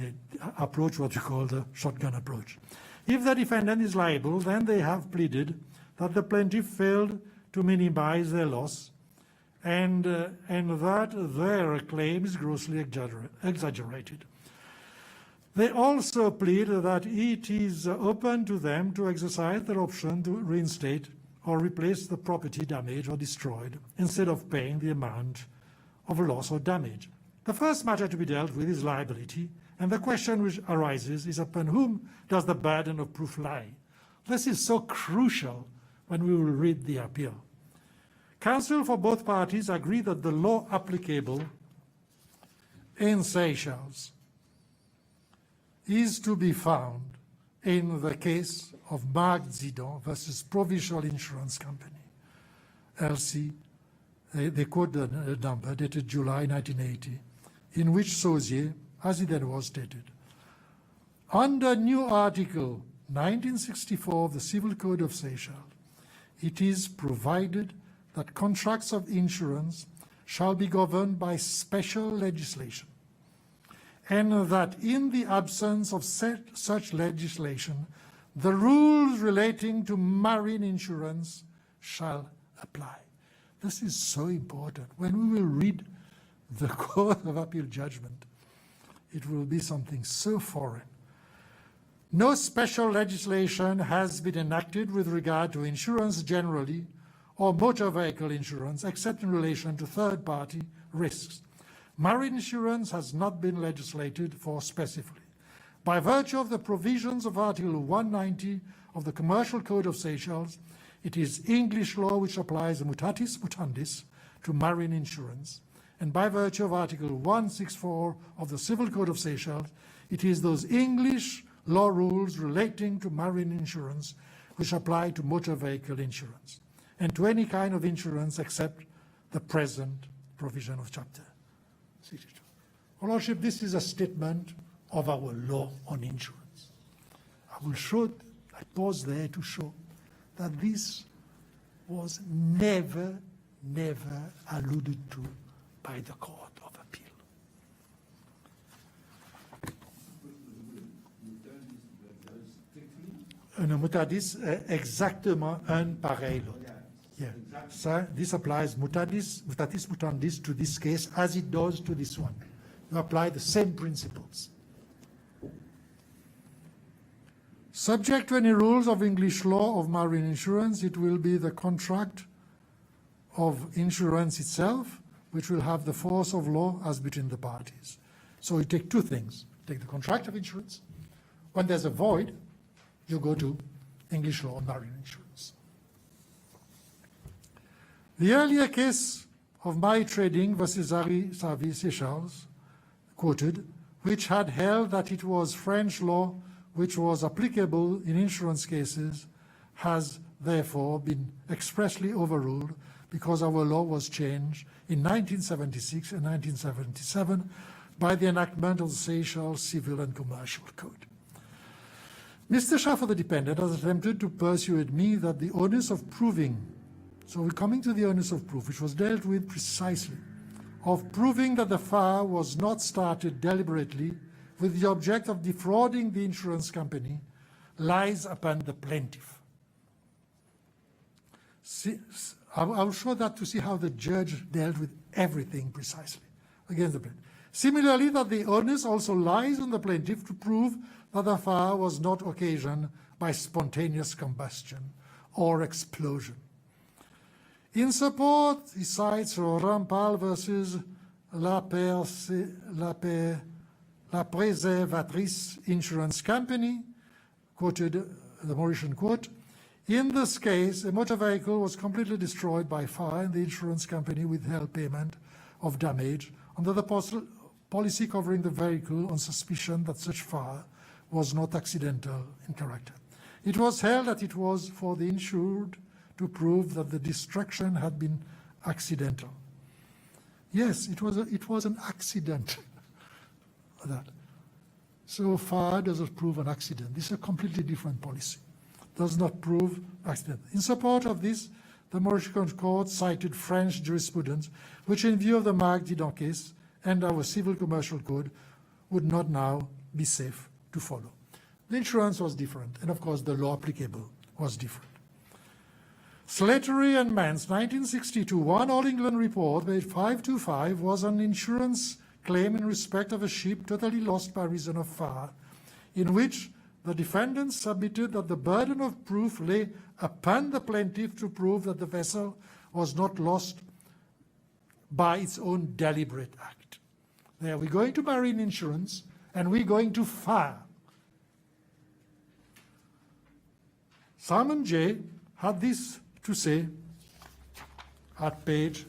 approached what you call the shotgun approach. If the defendant is liable, then they have pleaded that the plaintiff failed to minimize their loss and that their claim is grossly exaggerated. They also plead that it is open to them to exercise their option to reinstate or replace the property damaged or destroyed instead of paying the amount of loss or damage. The first matter to be dealt with is liability, and the question which arises is upon whom does the burden of proof lie? This is so crucial when we will read the appeal. Counsel for both parties agree that the law applicable in Seychelles is to be found in the case of Marc Zidon versus Provincial Insurance Company, LC, they quote the number dated July 1980, in which Sauzier, as it then was stated, under new Article 1964 of the Civil Code of Seychelles, it is provided that contracts of insurance shall be governed by special legislation, and that in the absence of such legislation, the rules relating to marine insurance shall apply. This is so important. When we will read the Court of Appeal judgment, it will be something so foreign. No special legislation has been enacted with regard to insurance generally or motor vehicle insurance except in relation to third-party risks. Marine insurance has not been legislated for specifically. By virtue of the provisions of Article 190 of the Commercial Code of Seychelles, it is English law which applies mutatis mutandis to marine insurance, and by virtue of Article 164 of the Civil Code of Seychelles, it is those English law rules relating to marine insurance which apply to motor vehicle insurance, and to any kind of insurance except the present provision of Chapter 62. Your Lordship, this is a statement of our law on insurance. I pause there to show that this was never alluded to by the Court of Appeal. Mutadis exactement un pareil l'autre. Yeah. So this applies mutatis mutandis to this case as it does to this one. You apply the same principles. Subject to any rules of English law of marine insurance, it will be the contract of insurance itself which will have the force of law as between the parties. So you take two things. Take the contract of insurance. When there's a void, you go to English law on marine insurance. The earlier case of My Trading versus Harry Savy Seychelles, quoted, which had held that it was French law which was applicable in insurance cases, has therefore been expressly overruled because our law was changed in 1976 and 1977 by the enactment of the Seychelles Civil and Commercial Code. Mr. Shah for the dependent has attempted to persuade me that the onus of proving, so we're coming to the onus of proof, which was dealt with precisely, of proving that the fire was not started deliberately with the object of defrauding the insurance company, lies upon the plaintiff. I'll show that to see how the judge dealt with everything precisely against the plaintiff. Similarly, that the onus also lies on the plaintiff to prove that the fire was not occasioned by spontaneous combustion or explosion. In support, he cites Rampal versus La Préservatrice Insurance Company, quoted the Mauritian quote. In this case, a motor vehicle was completely destroyed by fire and the insurance company withheld payment of damage under the policy covering the vehicle on suspicion that such fire was not accidental in character. It was held that it was for the insured to prove that the destruction had been accidental. Yes, it was an accident. That. So fire doesn't prove an accident. This is a completely different policy. Does not prove accident. In support of this, the Mauritian court cited French jurisprudence, which in view of the Marc Didon case and our civil commercial code would not now be safe to follow. The insurance was different, and of course the law applicable was different. Slattery and Mann's 1962 One All England report, page 525, was an insurance claim in respect of a ship totally lost by reason of fire, in which the defendants submitted that the burden of proof lay upon the plaintiff to prove that the vessel was not lost by its own deliberate act. There we're going to marine insurance and we're going to fire. Simon J. had this to say at page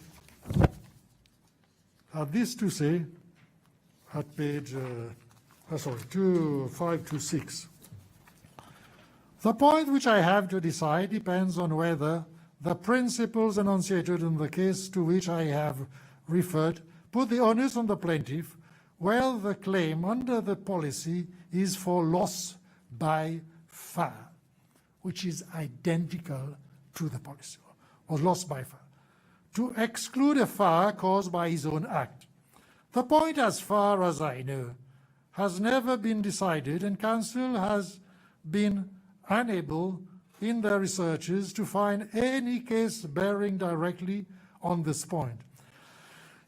2526. The point which I have to decide depends on whether the principles enunciated in the case to which I have referred put the onus on the plaintiff, while the claim under the policy is for loss by fire, which is identical to the policy, or loss by fire, to exclude a fire caused by his own act. The point, as far as I know, has never been decided, and Council has been unable in their researches to find any case bearing directly on this point.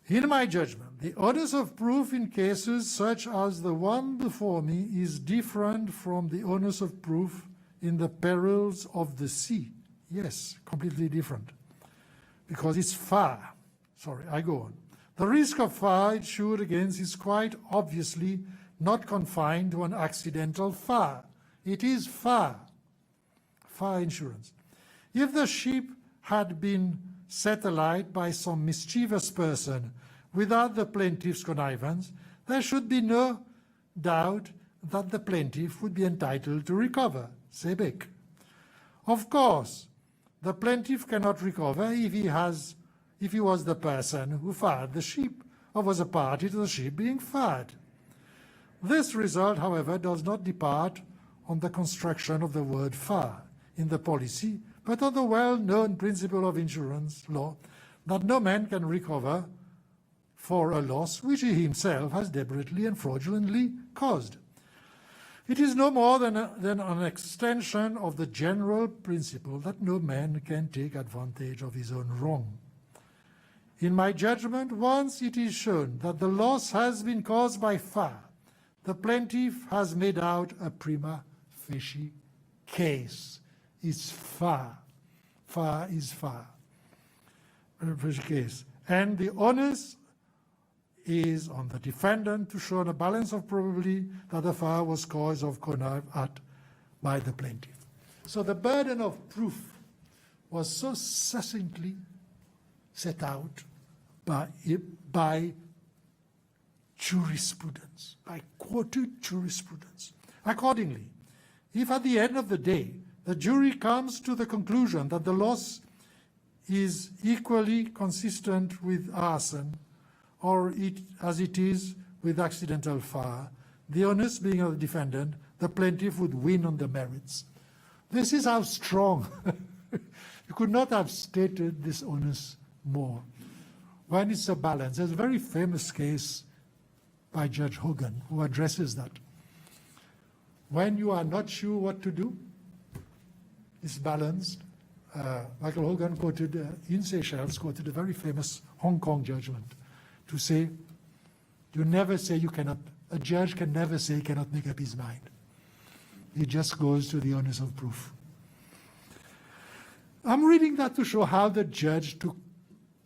In my judgment, the onus of proof in cases such as the one before me is different from the onus of proof in the perils of the sea. Yes, completely different, because it's fire. Sorry, I go on. The risk of fire insured against is quite obviously not confined to an accidental fire. It is fire insurance. If the ship had been set alight by some mischievous person without the plaintiff's connivance, there should be no doubt that the plaintiff would be entitled to recover, say Beck. Of course, the plaintiff cannot recover if if he was the person who fired the sheep or was a party to the sheep being fired. This result, however, does not depart on the construction of the word fire in the policy, but on the well-known principle of insurance law that no man can recover for a loss which he himself has deliberately and fraudulently caused. It is no more than an extension of the general principle that no man can take advantage of his own wrong. In my judgment, once it is shown that the loss has been caused by fire, the plaintiff has made out a prima facie case. It's fire. Fire is fire. Facie case. And the onus is on the defendant to show a balance of probability that the fire was caused or connived at by the plaintiff. So the burden of proof was so succinctly set out by jurisprudence, by quoted jurisprudence. Accordingly, if at the end of the day the jury comes to the conclusion that the loss is equally consistent with arson, or as it is with accidental fire, the onus being of the defendant, the plaintiff would win on the merits. This is how strong. You could not have stated this onus more. When it's a balance, there's a very famous case by Judge Hogan who addresses that. When you are not sure what to do, it's balanced. Michael Hogan quoted, in Seychelles, quoted a very famous Hong Kong judgment to say, you never say you cannot, a judge can never say he cannot make up his mind. It just goes to the onus of proof. I'm reading that to show how the judge took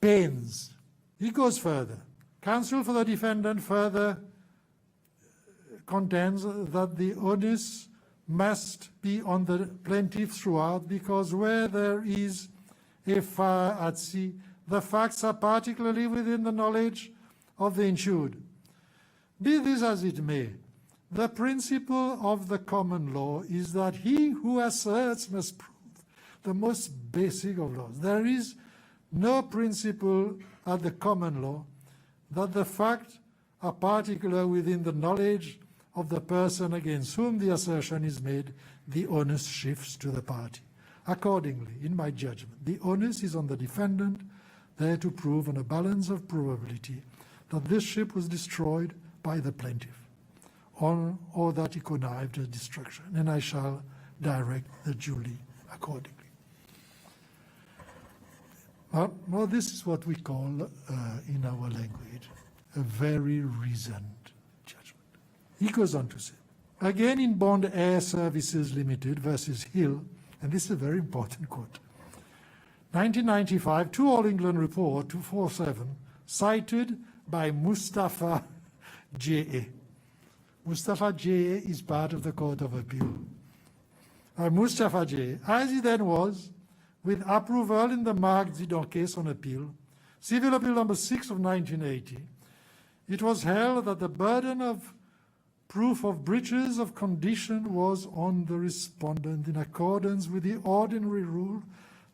pains. He goes further. Counsel for the defendant further contends that the onus must be on the plaintiff throughout, because where there is a fire at sea, the facts are particularly within the knowledge of the insured. Be this as it may, the principle of the common law is that he who asserts must prove the most basic of laws. There is no principle at the common law that the facts are particular within the knowledge of the person against whom the assertion is made. The onus shifts to the party. Accordingly, in my judgment, the onus is on the defendant there to prove on a balance of probability that this ship was destroyed by the plaintiff, or that he connived at destruction, and I shall direct the jury accordingly. Well, this is what we call, in our language, a very reasoned judgment. He goes on to say, again in Bond Air Services Limited versus Hill, and this is a very important quote, 1995, 2 All England Report 247, cited by Mustafa J.A. Mustafa J.A. is part of the Court of Appeal. Mustafa J.A., as he then was, with approval in the Mark Zidon case on appeal, Civil Appeal number 6 of 1980, it was held that the burden of proof of breaches of condition was on the respondent in accordance with the ordinary rule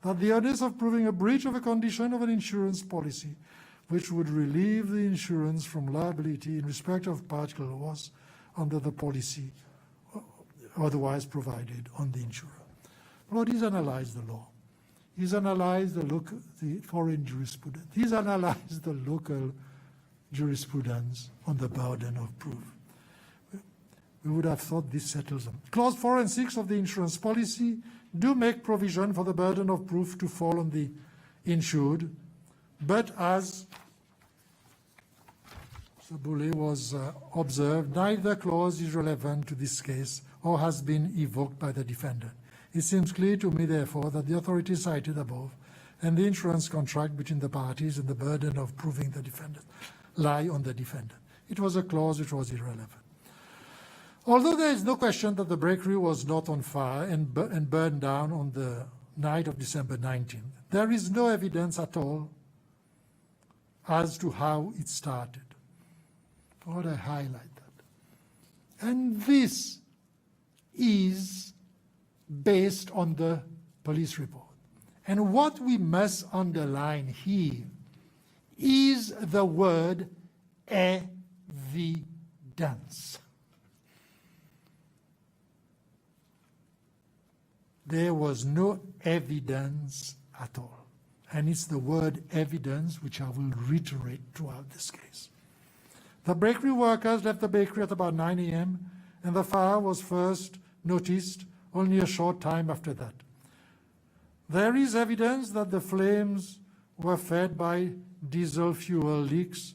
that the onus of proving a breach of a condition of an insurance policy which would relieve the insurance from liability in respect of particular loss under the policy otherwise provided on the insurer. Lord, he's analyzed the law. He's analyzed the foreign jurisprudence. He's analyzed the local jurisprudence on the burden of proof. We would have thought this settles them. Clause 4 and 6 of the insurance policy do make provision for the burden of proof to fall on the insured, but as Mr. Boulay was observed, neither clause is relevant to this case or has been evoked by the defendant. It seems clear to me, therefore, that the authorities cited above and the insurance contract between the parties and the burden of proving the defendant lie on the defendant. It was a clause which was irrelevant. Although there is no question that the breakery was not on fire and burned down on the night of December 19th, there is no evidence at all as to how it started. I want to highlight that. And this is based on the police report. And what we must underline here is the word evidence. There was no evidence at all. And it's the word evidence which I will reiterate throughout this case. The bakery workers left the bakery at about 9 a.m. and the fire was first noticed only a short time after that. There is evidence that the flames were fed by diesel fuel leaks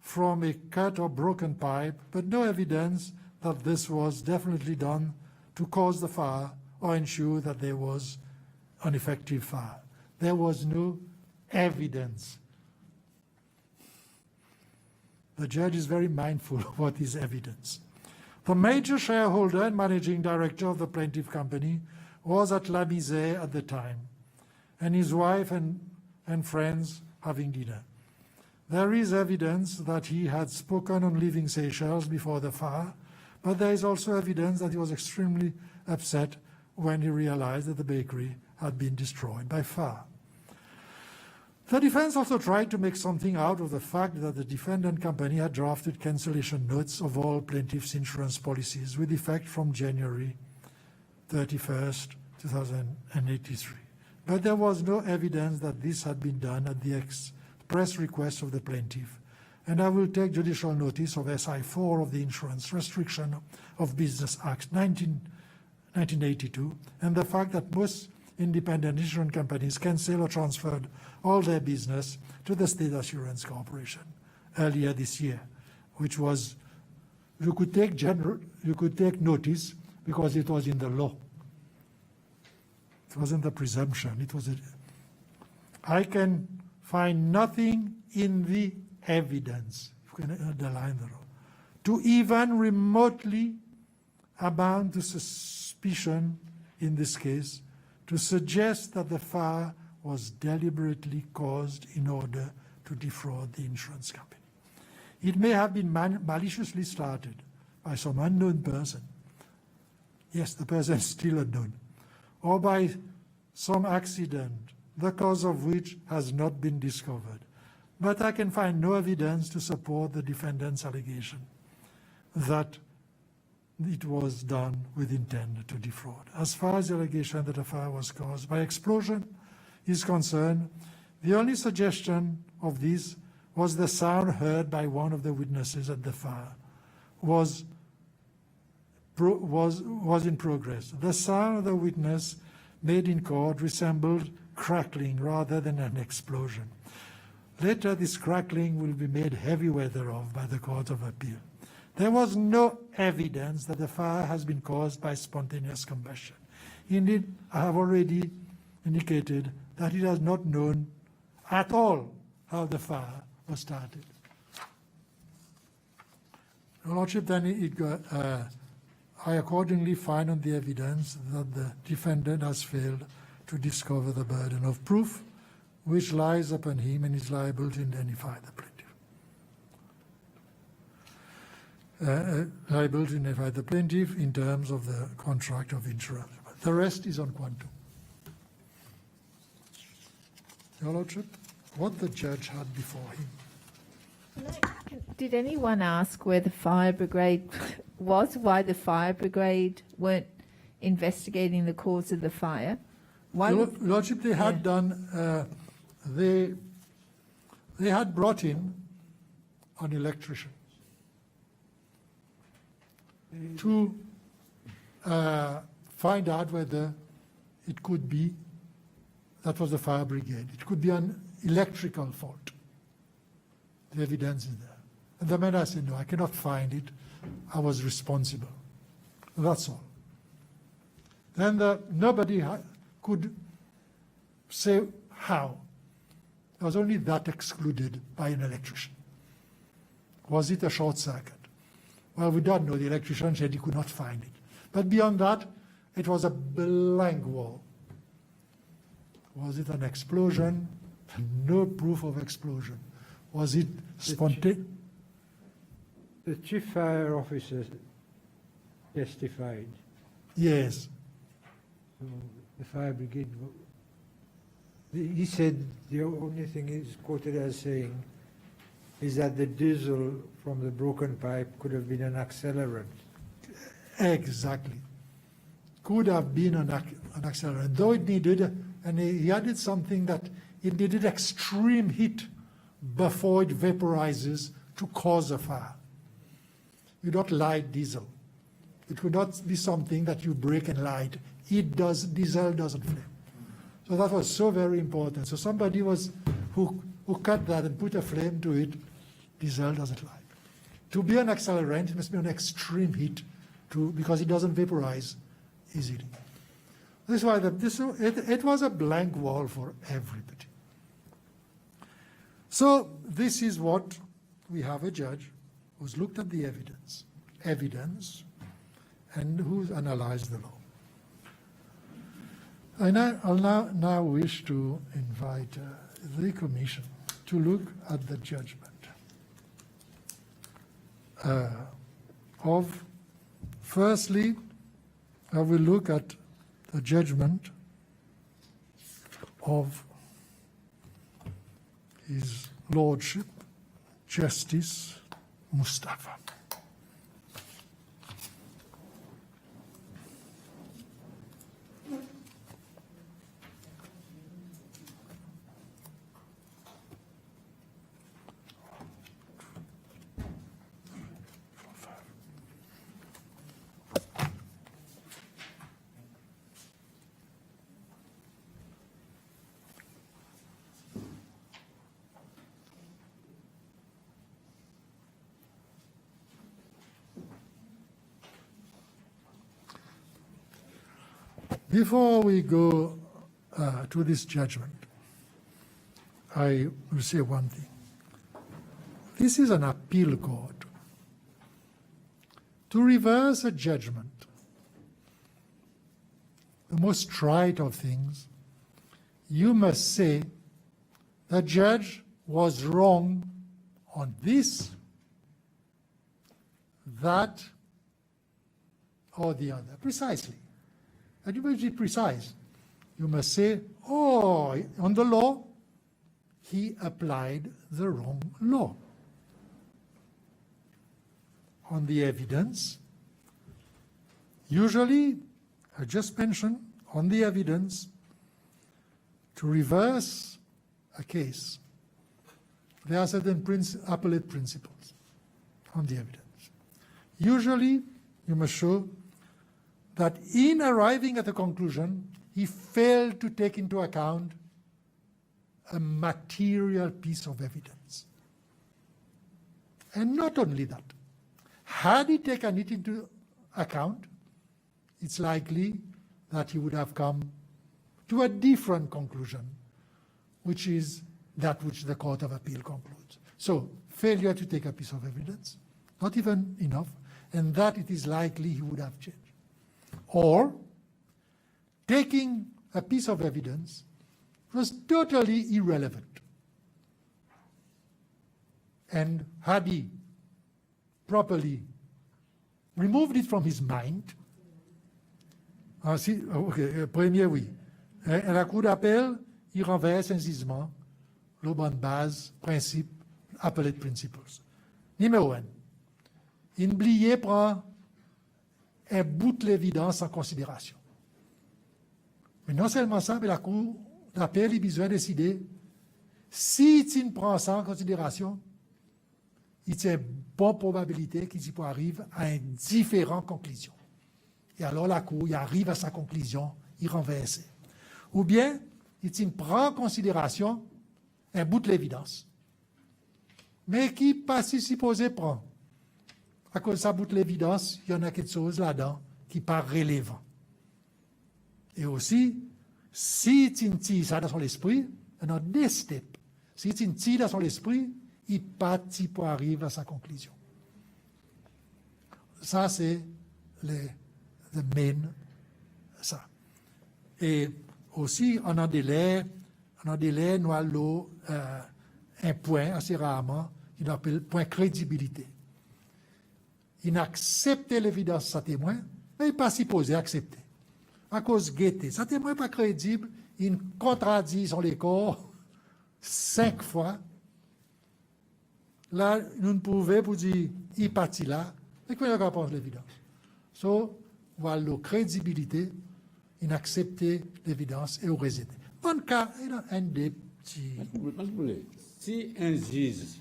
from a cut or broken pipe, but no evidence that this was definitely done to cause the fire or ensure that there was an effective fire. There was no evidence. The judge is very mindful of what is evidence. The major shareholder and managing director of the plaintiff company was at La Misère at the time, and his wife and friends having dinner. There is evidence that he had spoken on leaving Seychelles before the fire, but there is also evidence that he was extremely upset when he realized that the bakery had been destroyed by fire. The defense also tried to make something out of the fact that the defendant company had drafted cancellation notes of all plaintiffs' insurance policies with effect from January 31st, 2083. But there was no evidence that this had been done at the express request of the plaintiff. And I will take judicial notice of SI 4 of the Insurance Restriction of Business Act 1982, and the fact that most independent insurance companies canceled or transferred all their business to the State Assurance Corporation earlier this year, which was, you could take notice because it was in the law. It wasn't the presumption. It was. I can find nothing in the evidence, you can underline the law, to even remotely amount to suspicion in this case, to suggest that the fire was deliberately caused in order to defraud the insurance company. It may have been maliciously started by some unknown person. Yes, the person is still unknown. Or by some accident, the cause of which has not been discovered. But I can find no evidence to support the defendant's allegation that it was done with intent to defraud. As far as the allegation that the fire was caused by explosion is concerned, the only suggestion of this was the sound heard by one of the witnesses at the fire was in progress. The sound of the witness made in court resembled crackling rather than an explosion. Later, this crackling will be made heavy weather of by the Court of Appeal. There was no evidence that the fire has been caused by spontaneous combustion. Indeed, I have already indicated that it is not known at all how the fire was started. Your Lordship, then I accordingly find on the evidence that the defendant has failed to discover the burden of proof which lies upon him and is liable to indemnify the plaintiff. Liable to indemnify the plaintiff in terms of the contract of insurance. The rest is on quantum. Your Lordship, what the judge had before him. Did anyone ask where the fire brigade was? Why the fire brigade weren't investigating the cause of the fire? Why? Your Lordship, they had done. They had brought in an electrician to find out whether it could be, that was the fire brigade, it could be an electrical fault. The evidence is there. And the man said, no, I cannot find it. I was responsible. That's all. Then nobody could say how. There was only that excluded by an electrician. Was it a short circuit? Well, we don't know. The electrician said he could not find it. But beyond that, it was a blank wall. Was it an explosion? No proof of explosion. Was it spontaneous? The chief fire officer testified. Yes. So the fire brigade, he said the only thing is quoted as saying is that the diesel from the broken pipe could have been an accelerant. Exactly. Could have been an accelerant, though it needed, and he added something that it needed extreme heat before it vaporizes to cause a fire. You don't light diesel. It would not be something that you break and light. Diesel doesn't flame. So that was so very important. So somebody who cut that and put a flame to it, diesel doesn't light. To be an accelerant, it must be on extreme heat because it doesn't vaporize easily. This is why it was a blank wall for everybody. So this is what we have: a judge who's looked at the evidence, and who's analyzed the law. And I'll now wish to invite the Commission to look at the judgment firstly, I will look at the judgment of His Lordship, Justice Mustafa. Before we go to this judgment, I will say one thing. This is an appeal court. To reverse a judgment, the most trite of things, you must say the judge was wrong on this, that, or the other, precisely. And you must be precise. You must say, oh, on the law, he applied the wrong law. On the evidence, usually, I just mentioned, on the evidence, to reverse a case, there are certain appellate principles on the evidence. Usually, you must show that in arriving at a conclusion, he failed to take into account a material piece of evidence. And not only that, had he taken it into account, it's likely that he would have come to a different conclusion, which is that which the Court of Appeal concludes. So, failure to take a piece of evidence, not even enough, and that it is likely he would have changed. Or taking a piece of evidence was totally irrelevant. And had he properly removed it from his mind, premier, oui. À la Cour d'appel, il renverse incisivement le bon base, principe, appellate principles. Numéro 1. Il oublié prend un bout de l'évidence en considération. Mais non seulement ça, mais la Cour d'appel a besoin de décider si tu prends ça en considération, il y a une bonne probabilité qu'il arrive à une différente conclusion. Et alors la Cour il arrive à sa conclusion, il renverse. Ou bien, il prend en considération un bout de l'évidence, mais qui pas si supposé prend. À cause de ça bout de l'évidence, il y en a quelque chose là-dedans qui n'est pas relevant. Et aussi, si tu tires ça dans son esprit, il y a deux steps. Si tu tires dans son esprit, il pas pour arriver à sa conclusion. Ça, c'est le main, ça. Et aussi, on a délai, nous avons un point assez rarement, qu'il appelle point crédibilité. Il accepte l'évidence de sa témoin, mais il n'est pas supposé accepter. À cause de sa témoin n'est pas crédible, il contradit son corps 5 fois, là, nous ne pouvons pas dire, il parti là, et qu'on a pas l'évidence. So, voilà la crédibilité, il accepter l'évidence et au résider. Bon cas, il a un des petits. Si un juge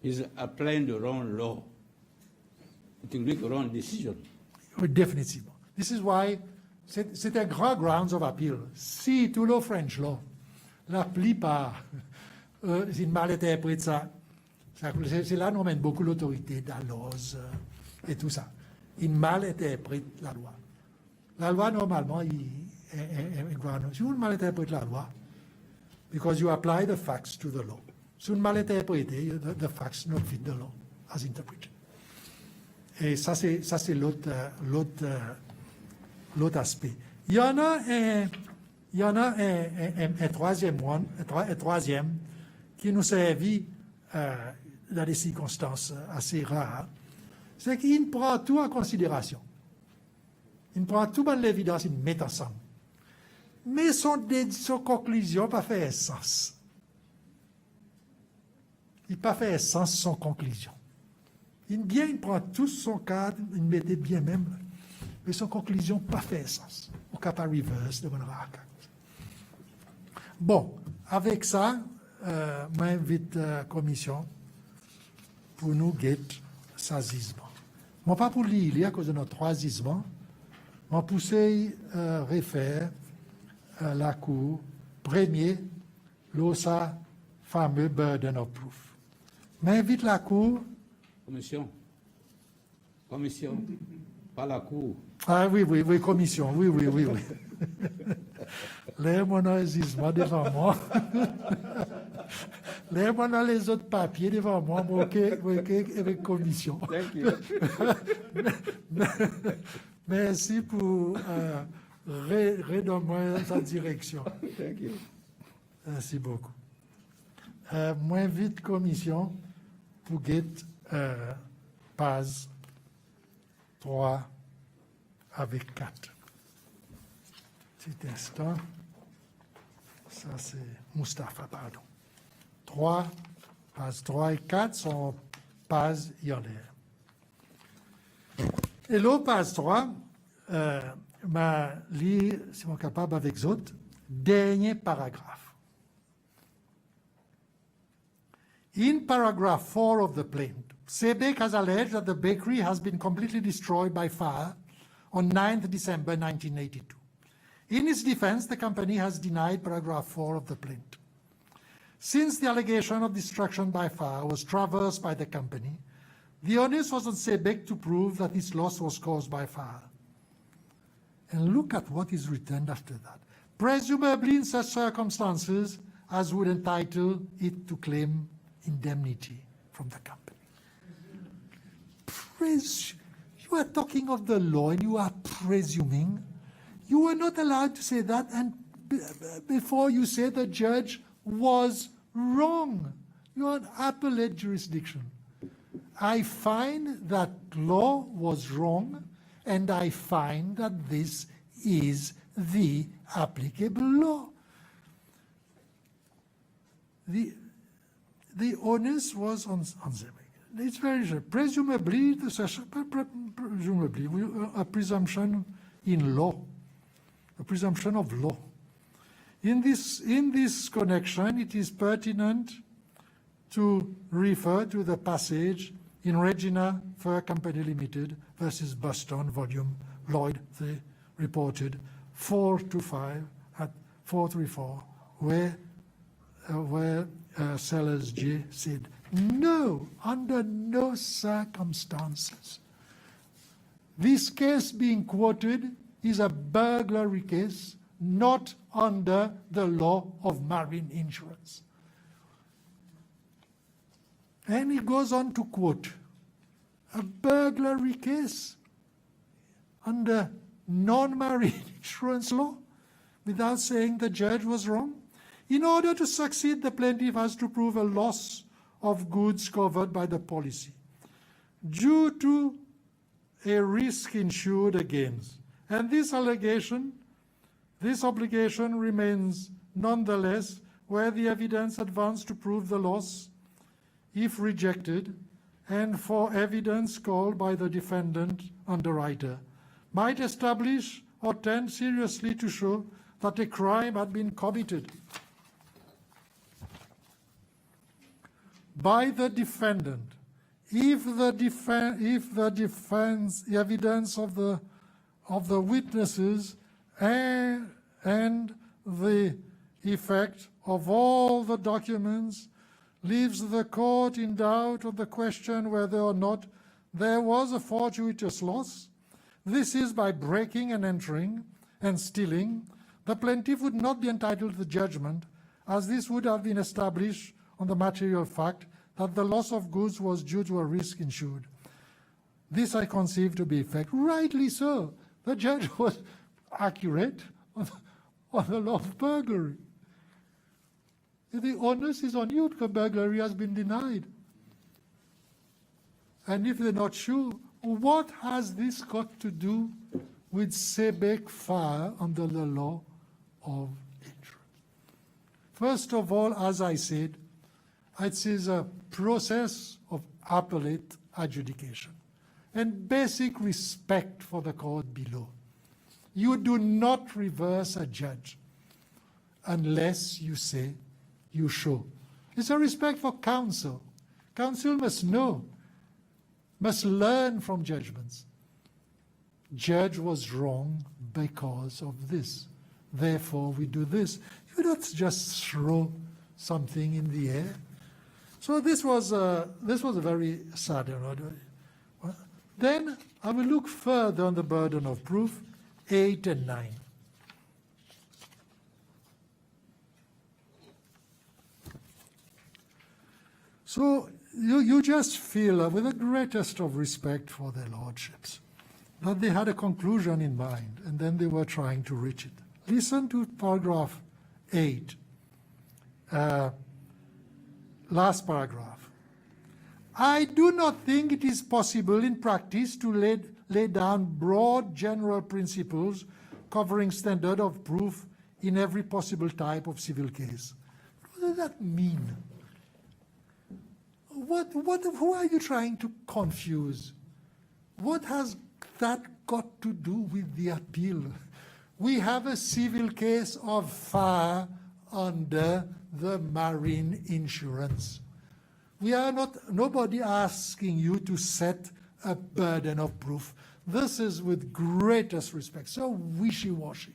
is applying the wrong law, it will make a wrong decision. Oui, définitivement. This is why c'est un grand grounds of appeal. Si tout le French law, la plupart, s'ils mal interprètent ça, c'est là qu'on mène beaucoup l'autorité d'Alloz et tout ça. Ils mal interprètent la loi. La loi, normalement, si vous mal interprétez la loi, because you apply the facts to the law. Si vous mal interprétez, the facts not fit the law as interpreted. Et ça, c'est l'autre aspect. Il y en a un troisième qui nous servit dans des circonstances assez rares. C'est qu'il prend tout en considération. Il prend tout dans l'évidence, il met ensemble. Mais son conclusion pas fait sens. Il pas fait sens son conclusion. Il prend tout son cadre, il mettait bien même, mais son conclusion pas fait sens. On n'a pas reverse de mon raca. Bon, avec ça, m'invite la commission pour nous guetter sa zisement. Moi, pas pour lire, à cause de notre troisisement, moi, poussé réfère à la Cour, premier, l'OSA fameux burden of proof. M'invite la Cour. Commission, pas la Cour. Ah oui, commission, oui. Les monazismes devant moi. Les monas les autres papiers devant moi, avec commission. Thank you. Merci pour redonner sa direction. Thank you. Merci beaucoup. Moi, vite commission pour get page 3 avec 4. Petit instant. Ça, c'est Mustapha, pardon. 3, page 3 et 4 sont pages yolaires. Et l'autre page 3, m'a lu, si on est capable avec les autres, dernier paragraphe. In paragraph 4 of the plaint, Sebek has alleged that the bakery has been completely destroyed by fire on 9th December 1982. In its defense, the company has denied paragraph 4 of the plaint. Since the allegation of destruction by fire was traversed by the company, the onus was on Sebek to prove that its loss was caused by fire. And look at what is written after that. Presumably in such circumstances as would entitle it to claim indemnity from the company. You are talking of the law and you are presuming. You are not allowed to say that, and before you say the judge was wrong. You are an appellate jurisdiction. I find that law was wrong, and I find that this is the applicable law. The onus was on them. It's very sure. Presumably, a presumption in law, a presumption of law. In this connection, it is pertinent to refer to the passage in Regina Fur Company Limited versus Boston, volume Lloyd, they reported 425 at 434, where Sellers J said, no, under no circumstances. This case being quoted is a burglary case, not under the law of marine insurance. And he goes on to quote, a burglary case under non-marine insurance law, without saying the judge was wrong. In order to succeed, the plaintiff has to prove a loss of goods covered by the policy due to a risk insured against. And this obligation remains nonetheless where the evidence advanced to prove the loss if rejected, and for evidence called by the defendant underwriter, might establish or tend seriously to show that a crime had been committed by the defendant if the defense evidence of the witnesses and the effect of all the documents leaves the court in doubt of the question whether or not there was a fortuitous loss. This is by breaking and entering and stealing, the plaintiff would not be entitled to the judgment, as this would have been established on the material fact that the loss of goods was due to a risk insured. This I conceive to be effect. Rightly so. The judge was accurate on the law of burglary. The onus is on you because burglary has been denied. And if they're not sure, what has this got to do with Sebek fire under the law of insurance? First of all, as I said, it is a process of appellate adjudication and basic respect for the court below. You do not reverse a judge unless you say you show. It's a respect for counsel. Counsel must know, must learn from judgments. Judge was wrong because of this. Therefore, we do this. You don't just throw something in the air. So this was a very sad error. Then I will look further on the burden of proof, 8 and 9. So you just feel, with the greatest of respect for their lordships, that they had a conclusion in mind, and then they were trying to reach it. Listen to paragraph 8, last paragraph. I do not think it is possible in practice to lay down broad general principles covering standard of proof in every possible type of civil case. What does that mean? Who are you trying to confuse? What has that got to do with the appeal? We have a civil case of fire under the marine insurance. We are nobody asking you to set a burden of proof. This is with greatest respect, so wishy-washy.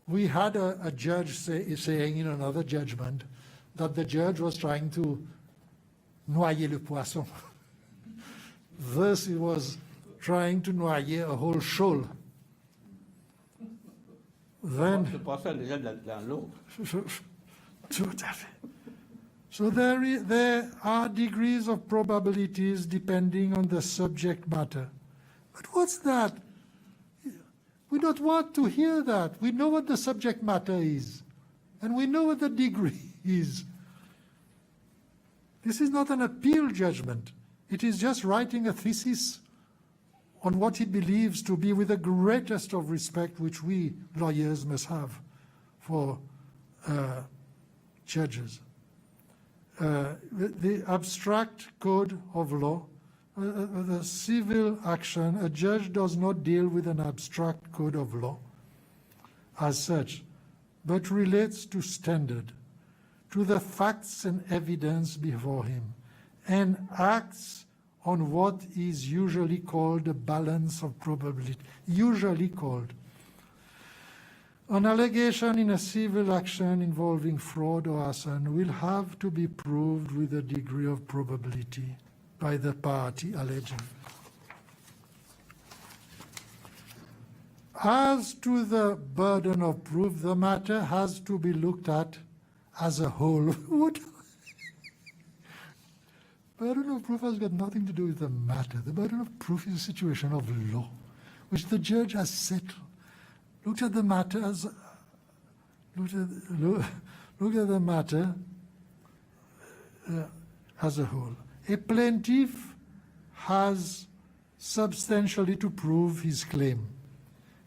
We had a judge saying in another judgment that the judge was trying to noyer le poisson. This he was trying to noyer a whole shoal. Then, Ce poisson est déjà dans l'eau. tout à fait. So there are degrees of probabilities depending on the subject matter. But what's that? We don't want to hear that. We know what the subject matter is, and we know what the degree is. This is not an appeal judgment. It is just writing a thesis on what he believes to be, with the greatest of respect which we lawyers must have for judges. The abstract code of law, the civil action, a judge does not deal with an abstract code of law as such, but relates to standard, to the facts and evidence before him, and acts on what is usually called a balance of probability, usually called. An allegation in a civil action involving fraud or arson will have to be proved with a degree of probability by the party alleging. As to the burden of proof, the matter has to be looked at as a whole. What? Burden of proof has got nothing to do with the matter. The burden of proof is a situation of law, which the judge has settled. Look at the matter as a whole. A plaintiff has substantially to prove his claim,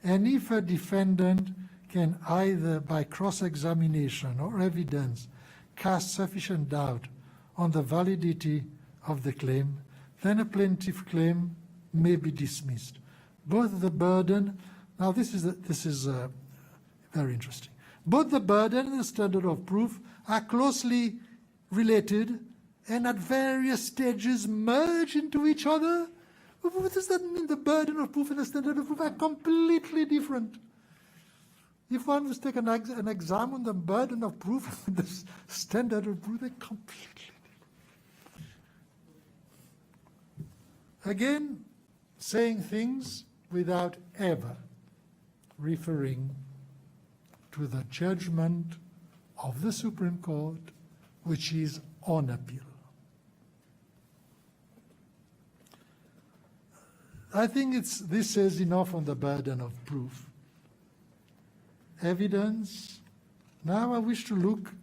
and if a defendant can either by cross-examination or evidence cast sufficient doubt on the validity of the claim, then a plaintiff claim may be dismissed. Both the burden, now this is very interesting. Both the burden and the standard of proof are closely related and at various stages merge into each other. What does that mean? The burden of proof and the standard of proof are completely different. If one was to take an exam on the burden of proof and the standard of proof, they're completely different. Again, saying things without ever referring to the judgment of the Supreme Court, which is on appeal. I think this says enough on the burden of proof. Evidence. Now I wish to look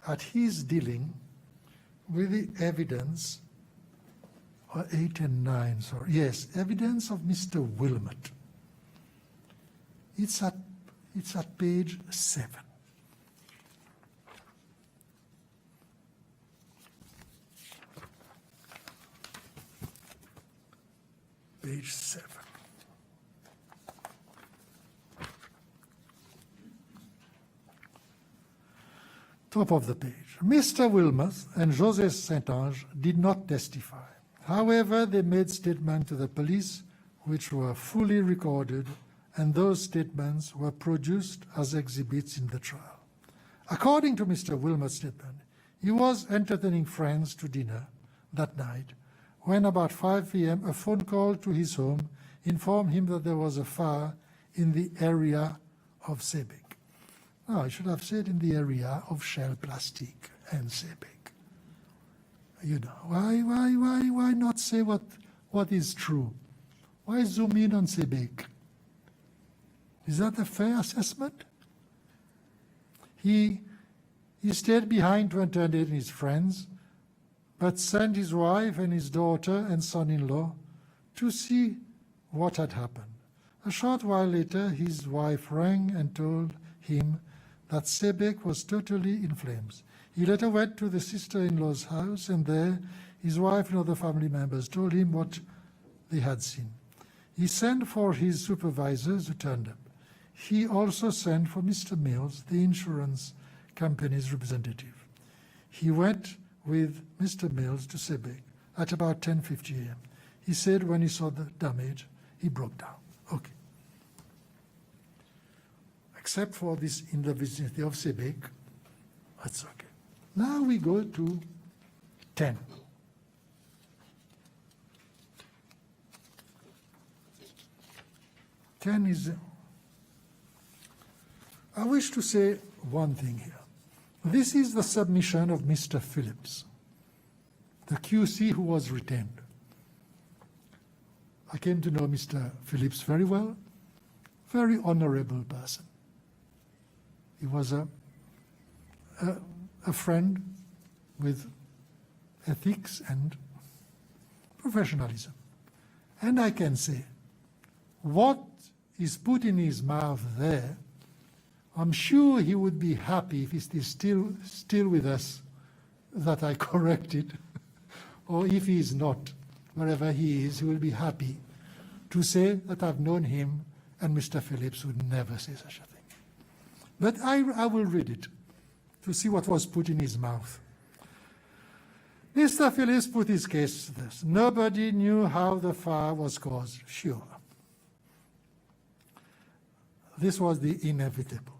at his dealing with the evidence, 8 and 9, sorry. Yes, evidence of Mr. Wilmot. It's at page 7. Page 7. Top of the page. Mr. Wilmot and José Saint-Ange did not testify. However, they made statements to the police which were fully recorded, and those statements were produced as exhibits in the trial. According to Mr. Wilmot's statement, he was entertaining friends to dinner that night when about 5 p.m. a phone call to his home informed him that there was a fire in the area of Sebek. No, I should have said in the area of Shell Plastic and Sebek. You know, why not say what is true? Why zoom in on Sebek? Is that a fair assessment? He stayed behind to entertain his friends, but sent his wife and his daughter and son-in-law to see what had happened. A short while later, his wife rang and told him that Sebek was totally in flames. He later went to the sister-in-law's house, and there his wife and other family members told him what they had seen. He sent for his supervisors who turned up. He also sent for Mr. Mills, the insurance company's representative. He went with Mr. Mills to Sebek at about 10:50 a.m. He said when he saw the damage, he broke down. Okay. Except for this in the vicinity of Sebek, that's okay. Now we go to 10. I wish to say one thing here. This is the submission of Mr. Phillips, the QC who was retained. I came to know Mr. Phillips very well, very honorable person. He was a friend with ethics and professionalism. And I can say, what is put in his mouth there, I'm sure he would be happy if he's still with us, that I corrected, or if he is not, wherever he is, he will be happy to say that I've known him, and Mr. Phillips would never say such a thing. But I will read it to see what was put in his mouth. Mr. Phillips put his case to this. Nobody knew how the fire was caused. Sure. This was the inevitable.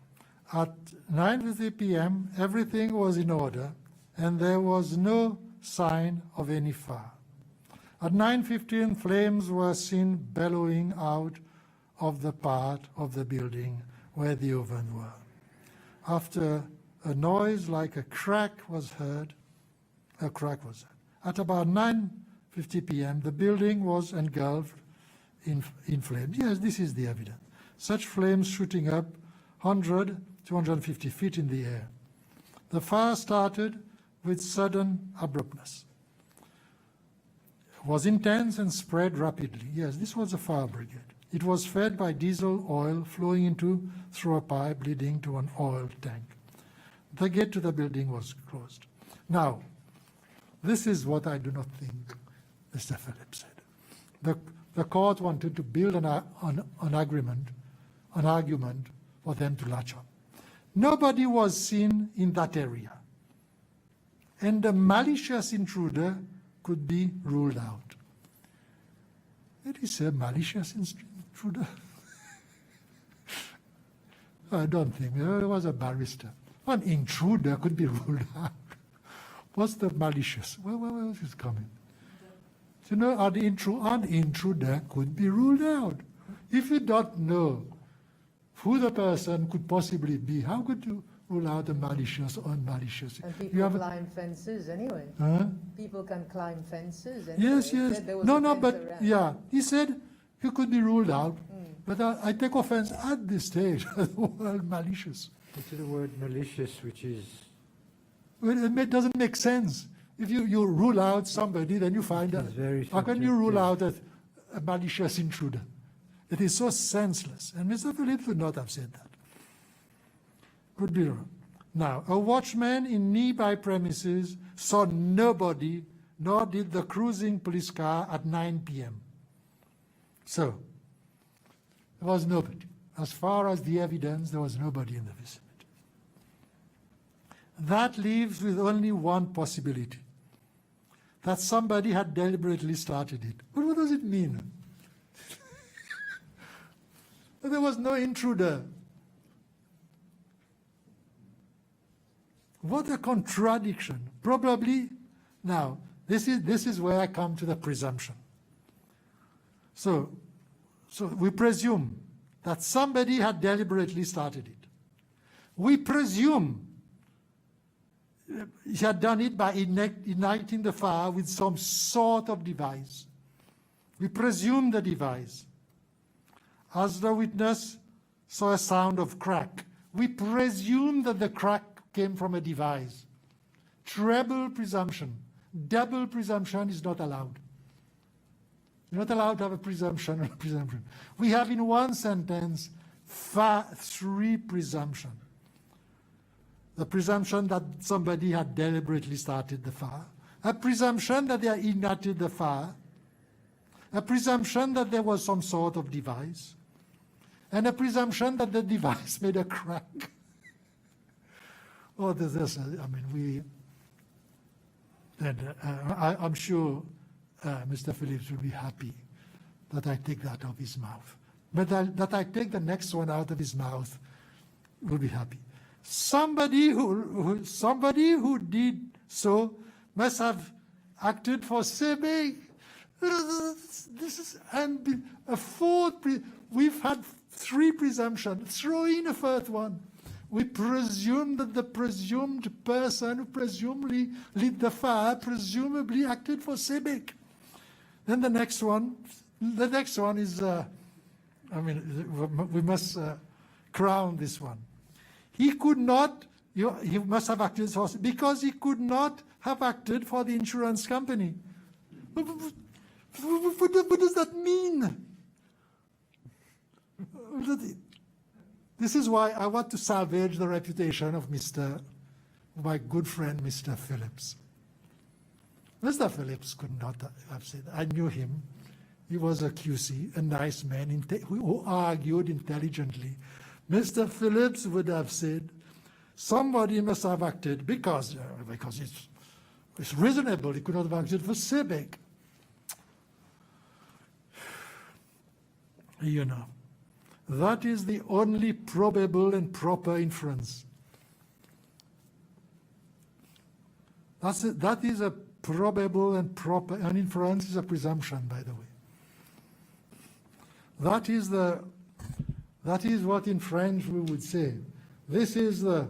At 9:50 p.m., everything was in order, and there was no sign of any fire. At 9:15, flames were seen bellowing out of the part of the building where the oven were. After a noise like a crack was heard. At about 9:50 p.m., the building was engulfed in flames. Yes, this is the evidence. Such flames shooting up 100 to 150 feet in the air. The fire started with sudden abruptness. It was intense and spread rapidly. Yes, this was a fire brigade. It was fed by diesel oil flowing through a pipe leading to an oil tank. The gate to the building was closed. Now, this is what I do not think Mr. Phillips said. The court wanted to build an argument for them to latch on. Nobody was seen in that area, and the malicious intruder could be ruled out. It is a malicious intruder. I don't think. It was a barrister. An intruder could be ruled out. What's the malicious? Where is it coming? You know, an intruder could be ruled out. If you don't know who the person could possibly be, how could you rule out a malicious or unmalicious? And people climb fences anyway. Huh? People can climb fences anyway. Yes, yes. There was No, a no, fence but around. yeah, he said he could be ruled out. But I take offense at this stage. Well, malicious. It's the word malicious, which is Well, it doesn't make sense. If you rule out somebody, then you find out. It's very How can you rule subjective. out a malicious intruder? It is so senseless. And Mr. Phillips would not have said that. Could be wrong. Now, a watchman in nearby premises saw nobody, nor did the cruising police car at 9 p.m. So, there was nobody. As far as the evidence, there was nobody in the vicinity. That leaves with only one possibility, that somebody had deliberately started it. But what does it mean? There was no intruder. What a contradiction. Probably, now, this is where I come to the presumption. So we presume that somebody had deliberately started it. We presume he had done it by igniting the fire with some sort of device. We presume the device. As the witness saw a sound of crack, we presume that the crack came from a device. Treble presumption. Double presumption is not allowed. You're not allowed to have a presumption or a presumption. We have in one sentence three presumptions. The presumption that somebody had deliberately started the fire, a presumption that they ignited the fire, a presumption that there was some sort of device, and a presumption that the device made a crack. Oh, this, I mean, I'm sure Mr. Phillips will be happy that I take that out of his mouth. But that I take the next one out of his mouth will be happy. Somebody who did so must have acted for sebek. This is a fourth. We've had three presumptions. Throw in a fourth one. We presume that the presumed person who presumably lit the fire presumably acted for sebek. Then the next one is, we must crown this one. He could not, he must have acted for, because he could not have acted for the insurance company. What does that mean? This is why I want to salvage the reputation of my good friend, Mr. Phillips. Mr. Phillips could not have said that. I knew him. He was a QC, a nice man who argued intelligently. Mr. Phillips would have said, somebody must have acted because it's reasonable. He could not have acted for sebek. You know, that is the only probable and proper inference. That is a probable and proper, an inference is a presumption, by the way. That is what in French we would say. This is the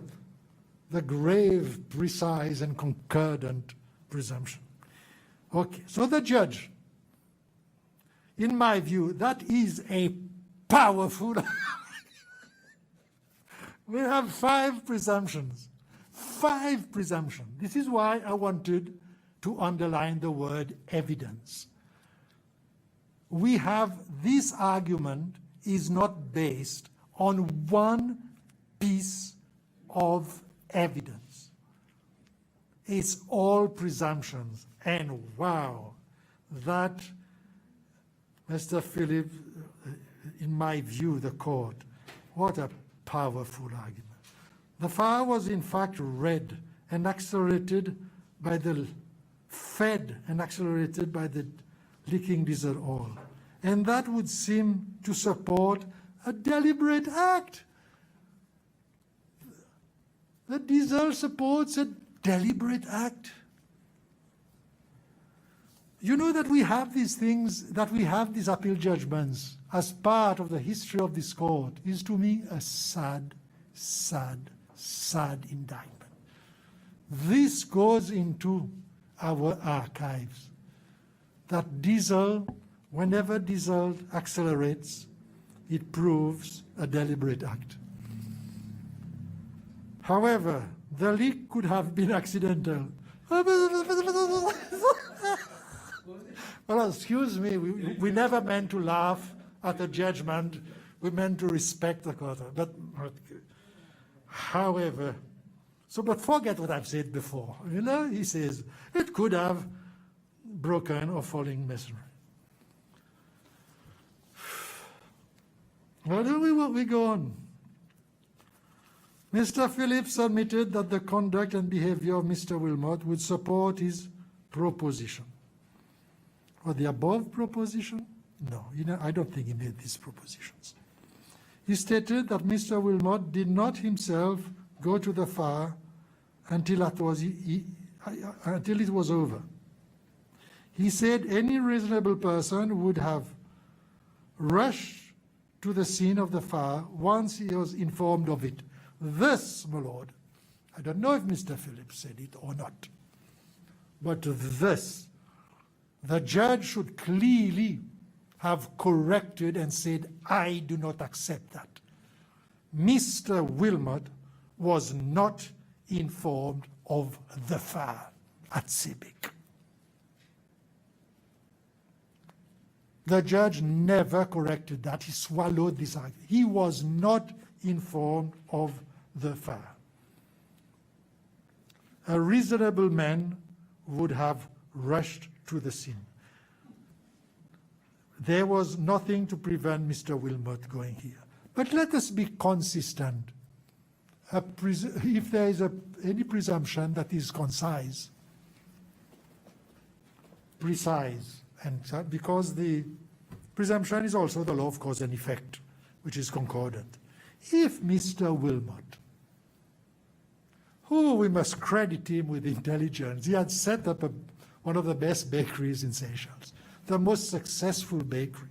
grave, precise, and concordant presumption. Okay, so the judge, in my view, that is a powerful. We have five presumptions. Five presumptions. This is why I wanted to underline the word evidence. We have this argument is not based on one piece of evidence. It's all presumptions. And wow, that, Mr. Philip, in my view, the court, what a powerful argument. The fire was in fact read and accelerated by the leaking diesel oil. And that would seem to support a deliberate act. The diesel supports a deliberate act. You know that we have these things, that we have these appeal judgments as part of the history of this court is to me a sad, sad, sad indictment. This goes into our archives, that diesel, whenever diesel accelerates, it proves a deliberate act. However, the leak could have been accidental. Well, excuse me, we never meant to laugh at a judgment. We meant to respect the court. But however, but forget what I've said before. You know, he says, it could have broken or falling masonry. Well, we go on. Mr. Phillips admitted that the conduct and behavior of Mr. Wilmot would support his proposition. Or the above proposition? No, I don't think he made these propositions. He stated that Mr. Wilmot did not himself go to the fire until it was over. He said any reasonable person would have rushed to the scene of the fire once he was informed of it. This, my lord, I don't know if Mr. Phillips said it or not, but this, the judge should clearly have corrected and said, I do not accept that. Mr. Wilmot was not informed of the fire at Civic. The judge never corrected that. He swallowed this argument. He was not informed of the fire. A reasonable man would have rushed to the scene. There was nothing to prevent Mr. Wilmot going here. But let us be consistent. If there is any presumption that is precise, and because the presumption is also the law of cause and effect, which is concordant. If Mr. Wilmot, who we must credit him with intelligence, he had set up one of the best bakeries in Seychelles, the most successful bakery.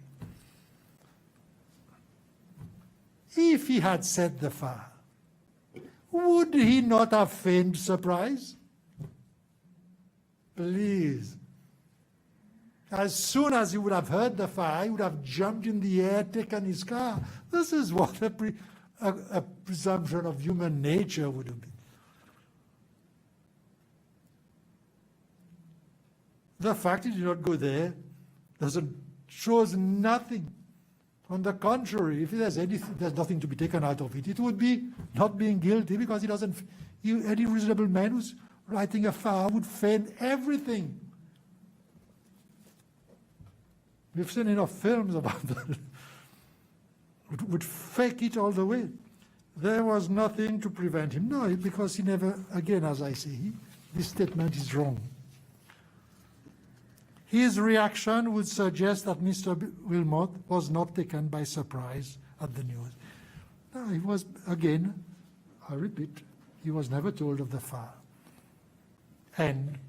If he had set the fire, would he not have feigned surprise? Please. As soon as he would have heard the fire, he would have jumped in the air, taken his car. This is what a presumption of human nature would have been. The fact he did not go there shows nothing. On the contrary, if there's nothing to be taken out of it, it would be not being guilty, because any reasonable man who's lighting a fire would feign everything. We've seen enough films about that. Would fake it all the way. There was nothing to prevent him. No, because he never, again, as I say, this statement is wrong. His reaction would suggest that Mr. Wilmot was not taken by surprise at the news. No, he was, again, I repeat, he was never told of the fire. And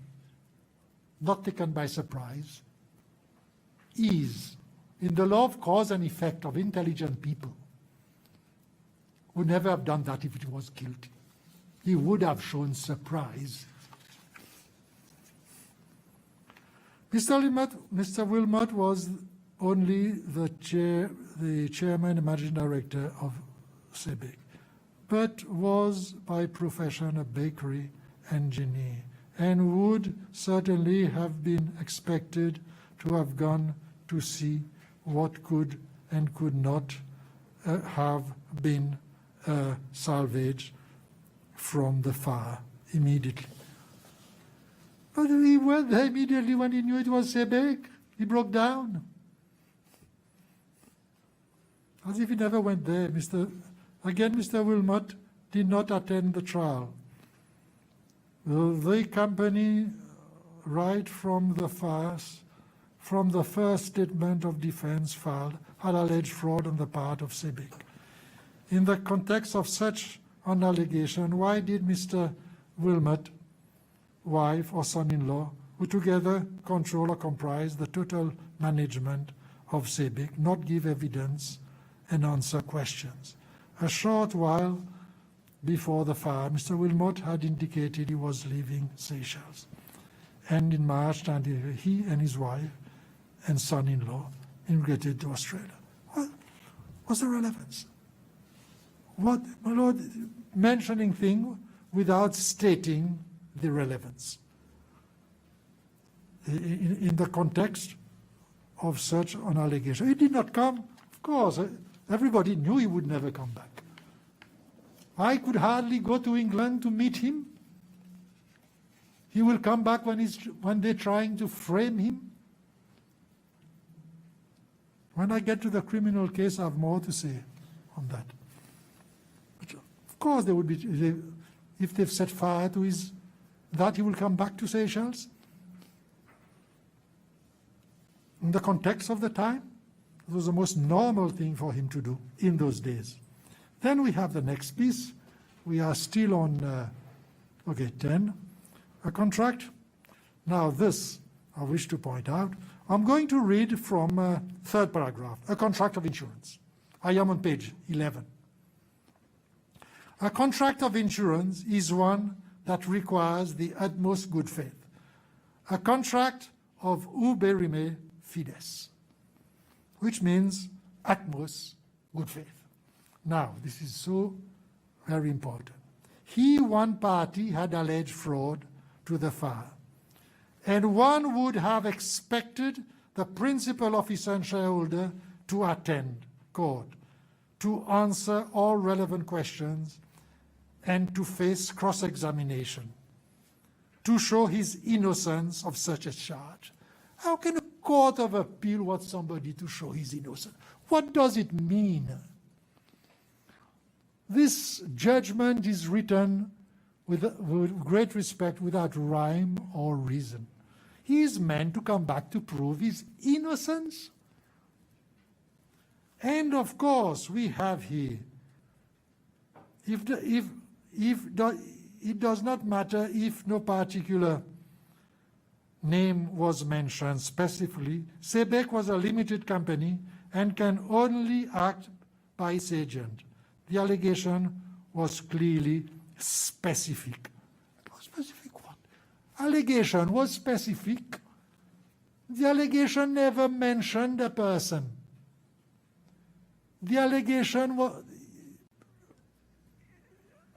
not taken by surprise is, in the law of cause and effect of intelligent people, would never have done that if he was guilty. He would have shown surprise. Mr. Wilmot was only the chairman and managing director of CEBIC, but was by profession a bakery engineer, and would certainly have been expected to have gone to see what could and could not have been salvaged from the fire immediately. But he went there immediately when he knew it was Sebek. He broke down. As if he never went there. Mr. Wilmot did not attend the trial. The company, right from the first statement of defense filed, had alleged fraud on the part of Sebek. In the context of such an allegation, why did Mr. Wilmot, wife or son-in-law, who together control or comprise the total management of Sebek, not give evidence and answer questions? A short while before the fire, Mr. Wilmot had indicated he was leaving Seychelles. And in March, he and his wife and son-in-law immigrated to Australia. What was the relevance? What, my Lord, mentioning things without stating the relevance in the context of such an allegation. He did not come, of course. Everybody knew he would never come back. I could hardly go to England to meet him. He will come back when they're trying to frame him. When I get to the criminal case, I have more to say on that. But of course, there would be, if they've set fire to that he will come back to Seychelles. In the context of the time, it was the most normal thing for him to do in those days. Then we have the next piece. We are still on, 10, a contract. Now this, I wish to point out, I'm going to read from third paragraph, a contract of insurance. I am on page 11. A contract of insurance is one that requires the utmost good faith. A contract of uberrime fides, which means utmost good faith. Now, this is so very important. One party had alleged fraud to the fire, and one would have expected the principal officer and shareholder to attend court, to answer all relevant questions, and to face cross-examination, to show his innocence of such a charge. How can a court of appeal want somebody to show his innocence? What does it mean? This judgment is written with great respect, without rhyme or reason. He is meant to come back to prove his innocence. And of course, we have here, it does not matter if no particular name was mentioned specifically. Sebek was a limited company and can only act by its agent. The allegation was clearly specific. Specific what? Allegation was specific. The allegation never mentioned a person. The allegation was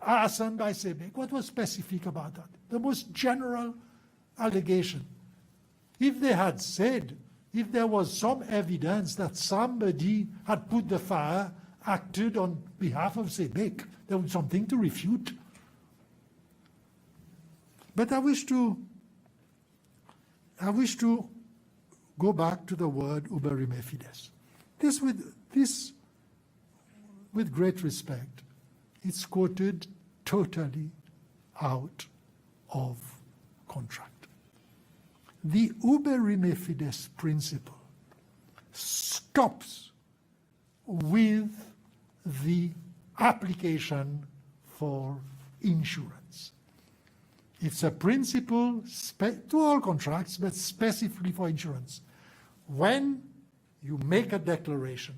arson by Sebek. What was specific about that? The most general allegation. If they had said, if there was some evidence that somebody had put the fire, acted on behalf of Sebek, there was something to refute. But I wish to go back to the word uberrime fides. This with great respect, it's quoted totally out of contract. The uberrime fides principle stops with the application for insurance. It's a principle to all contracts, but specifically for insurance. When you make a declaration,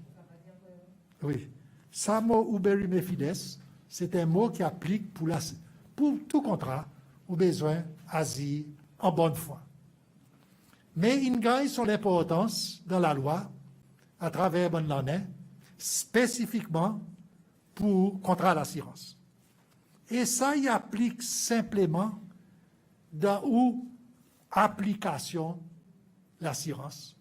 oui, ça mot uberrime fides, c'est un mot qui applique pour tout contrat ou besoin asile en bonne foi. Mais il gagne son importance dans la loi à travers bonne l'année, spécifiquement pour contrat d'assurance. Et ça y applique simplement dans où application l'assurance,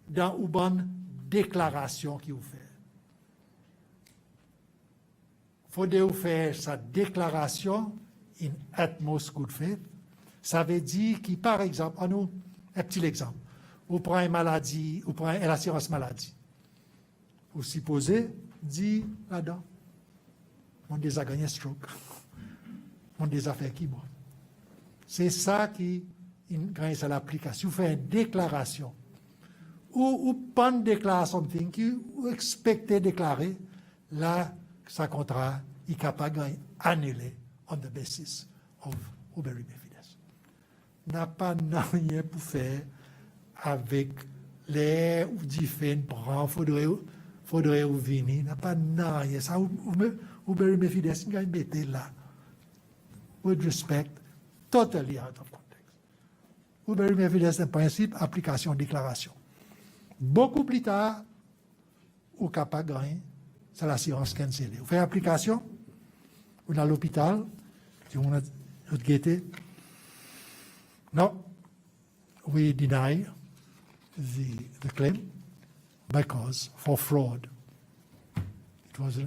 dans où bonne déclaration qu'il vous fait. Il faut faire sa déclaration in utmost good faith. Ça veut dire que, par exemple, un petit exemple, vous prenez une maladie, vous prenez l'assurance maladie. Vous supposez, dit là-dedans, on déjà gagné stroke, on déjà fait qui, bon. C'est ça qui, grâce à l'application, vous faites une déclaration, ou pas une déclaration, something, qui vous expectez déclarer, là, ça contrat, il est capable d'annuler on the basis of Uberi Befides. N'a pas rien pour faire avec les différents branches, faudrait ou venir, n'a pas rien. Ça, Uberi Befides, il a mis là, with respect, totally out of context. Uberi Befides, en principe, application, déclaration. Beaucoup plus tard, au capable de gagner, c'est l'assurance cancellée. Vous faites application, vous allez à l'hôpital, si on a guetté, no, we deny the claim because for fraud. It was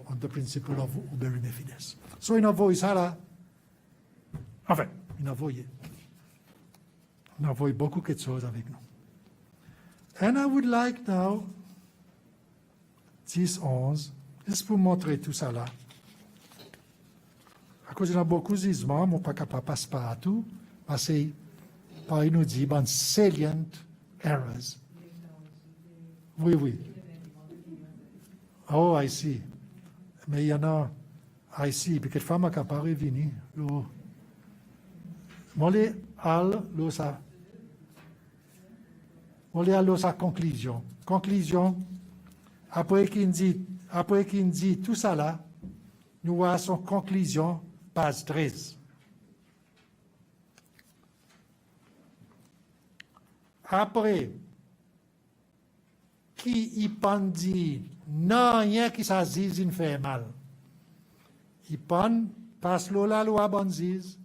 on the principle of Uberi Befides. So, il envoie ça là. Enfin, il envoie beaucoup de choses avec nous. And I would like now, 10-11, juste pour montrer tout ça là. À cause il y a beaucoup de gisements, je ne suis pas capable de passer partout, parce que, par il nous dit, bon, salient errors. Oui. Oh, I see. Mais il y en a, I see, parce que femme n'est capable de revenir. Moi, je vais aller sa conclusion. Conclusion, après qu'il dit tout ça là, nous avons son conclusion, page 13. Après, qui y dit, non, rien qui s'agisse, il fait mal. Il passe la loi bonzise.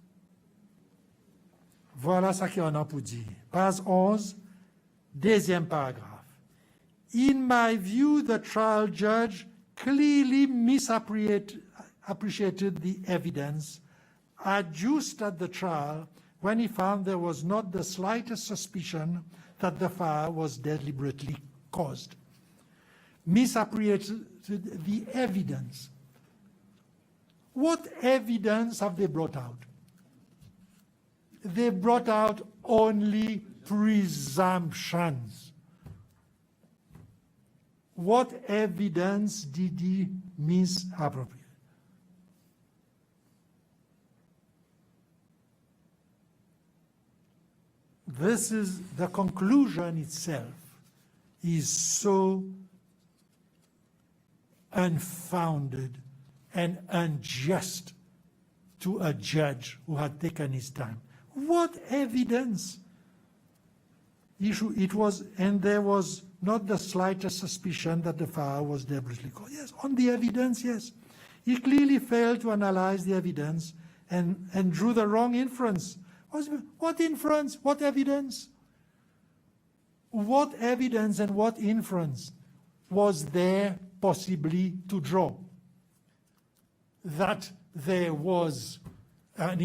Voilà ce qu'il y en a pour dire. Page 11, deuxième paragraphe. In my view, the trial judge clearly misappreciated the evidence adduced at the trial when he found there was not the slightest suspicion that the fire was deliberately caused. Misappreciated the evidence. What evidence have they brought out? They brought out only presumptions. What evidence did he misappropriate? This is the conclusion itself is so unfounded and unjust to a judge who had taken his time. What evidence? It was, and there was not the slightest suspicion that the fire was deliberately caused. Yes, on the evidence, yes. He clearly failed to analyze the evidence and drew the wrong inference. What inference? What evidence? What evidence and what inference was there possibly to draw? That there was an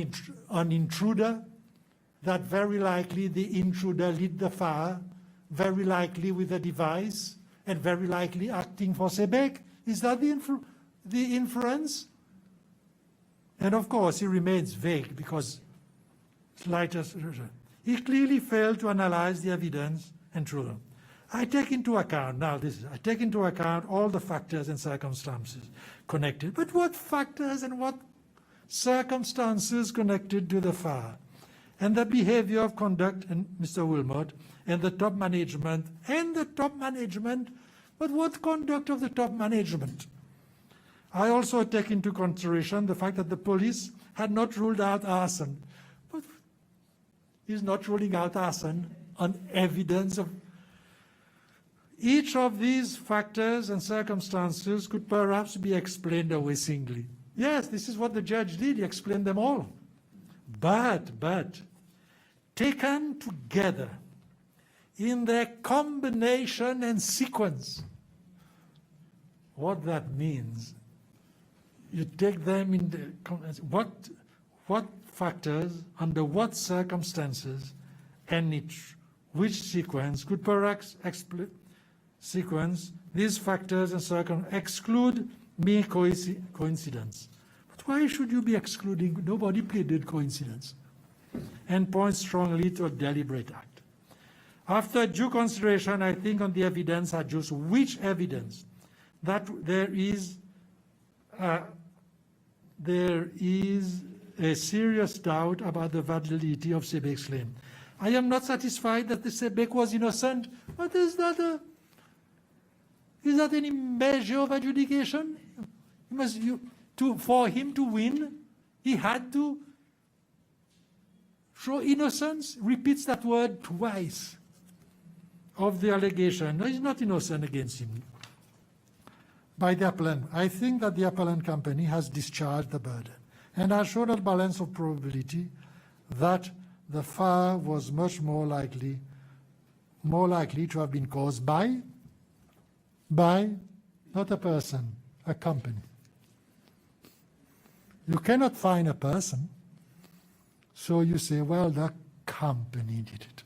intruder, that very likely the intruder lit the fire, very likely with a device, and very likely acting for Sebek. Is that the inference? And of course, he remains vague because he clearly failed to analyze the evidence and drew them. I take into account all the factors and circumstances connected. But what factors and what circumstances connected to the fire? And the behavior of conduct, and Mr. Wilmot, and the top management, but what conduct of the top management? I also take into consideration the fact that the police had not ruled out arson. But he's not ruling out arson on evidence of each of these factors and circumstances could perhaps be explained away singly. Yes, this is what the judge did. He explained them all. But taken together in their combination and sequence, what that means, you take them in the, what factors, under what circumstances, and which sequence could perhaps sequence these factors and exclude mere coincidence. But why should you be excluding? Nobody pleaded coincidence, and points strongly to a deliberate act. After due consideration, I think on the evidence adduced, which evidence that there is a serious doubt about the validity of Sebek's claim. I am not satisfied that the Sebek was innocent, but is that any measure of adjudication? For him to win, he had to show innocence. Repeats that word twice of the allegation. No, he's not innocent against him. By the appellant, I think that the appellant company has discharged the burden and has shown a balance of probability that the fire was much more likely to have been caused by not a person, a company. You cannot find a person, so you say, well, the company did it.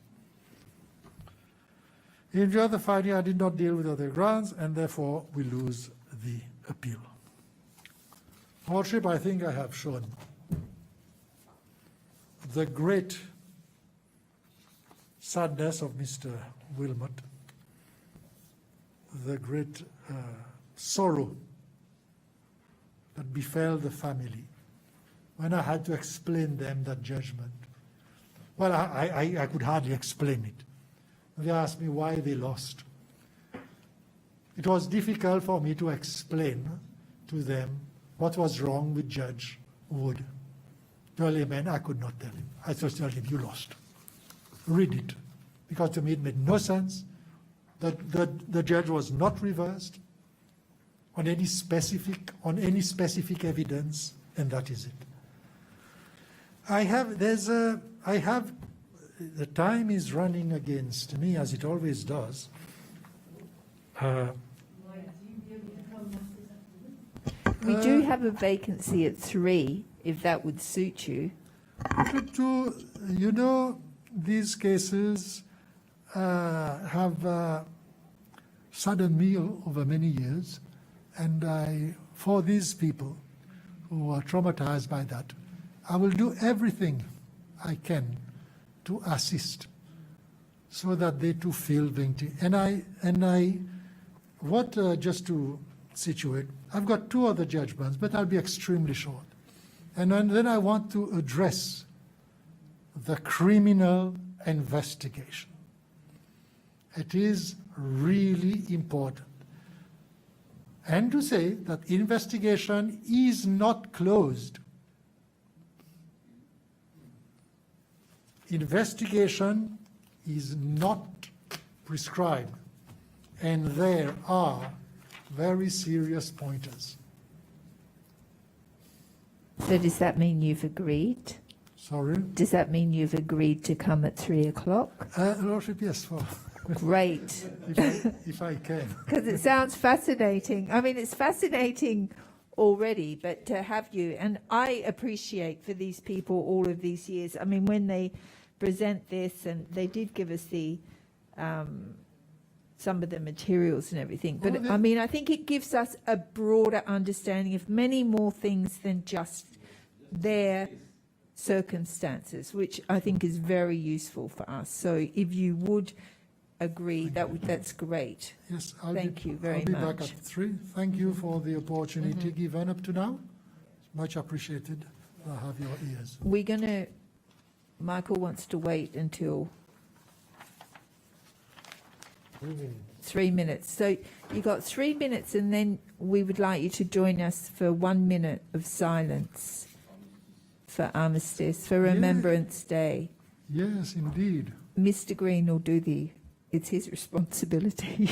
In view of the finding, I did not deal with other grounds, and therefore we lose the appeal. Lordship, I think I have shown the great sadness of Mr. Wilmot, the great sorrow that befell the family when I had to explain them that judgment. Well, I could hardly explain it. They asked me why they lost. It was difficult for me to explain to them what was wrong with Judge Wood. To a layman, I could not tell him. I just told him, you lost. Read it. Because to me it made no sense. The judge was not reversed on any specific evidence, and that is it. The time is running against me, as it always does. We do have a vacancy at 3, if that would suit you. You know, these cases have saddened me over many years, and for these people who are traumatized by that, I will do everything I can to assist so that they too feel vindicated. Just to situate, I've got 2 other judgments, but I'll be extremely short. And then I want to address the criminal investigation. It is really important. And to say that investigation is not closed. Investigation is not prescribed, and there are very serious pointers. So does that mean you've agreed? Sorry? Does that mean you've agreed to come at 3 o'clock? Lordship, yes. Great. If I can. Because it sounds fascinating. I mean, it's fascinating already, but to have you, and I appreciate for these people all of these years. I mean, when they present this, and they did give us the some of the materials and everything, but I mean, I think it gives us a broader understanding of many more things than just their circumstances, which I think is very useful for us. So if you would agree, that's great. Yes, Thank you very I'll be much. back at 3. Thank you for the opportunity given up to now. Much appreciated. I have your ears. We're going to, Michael wants to wait until 3 minutes. So you got 3 minutes, and then we would like you to join us for 1 minute of silence for Armistice, for Remembrance Day. Yes, indeed. Mr. Green will do it's his responsibility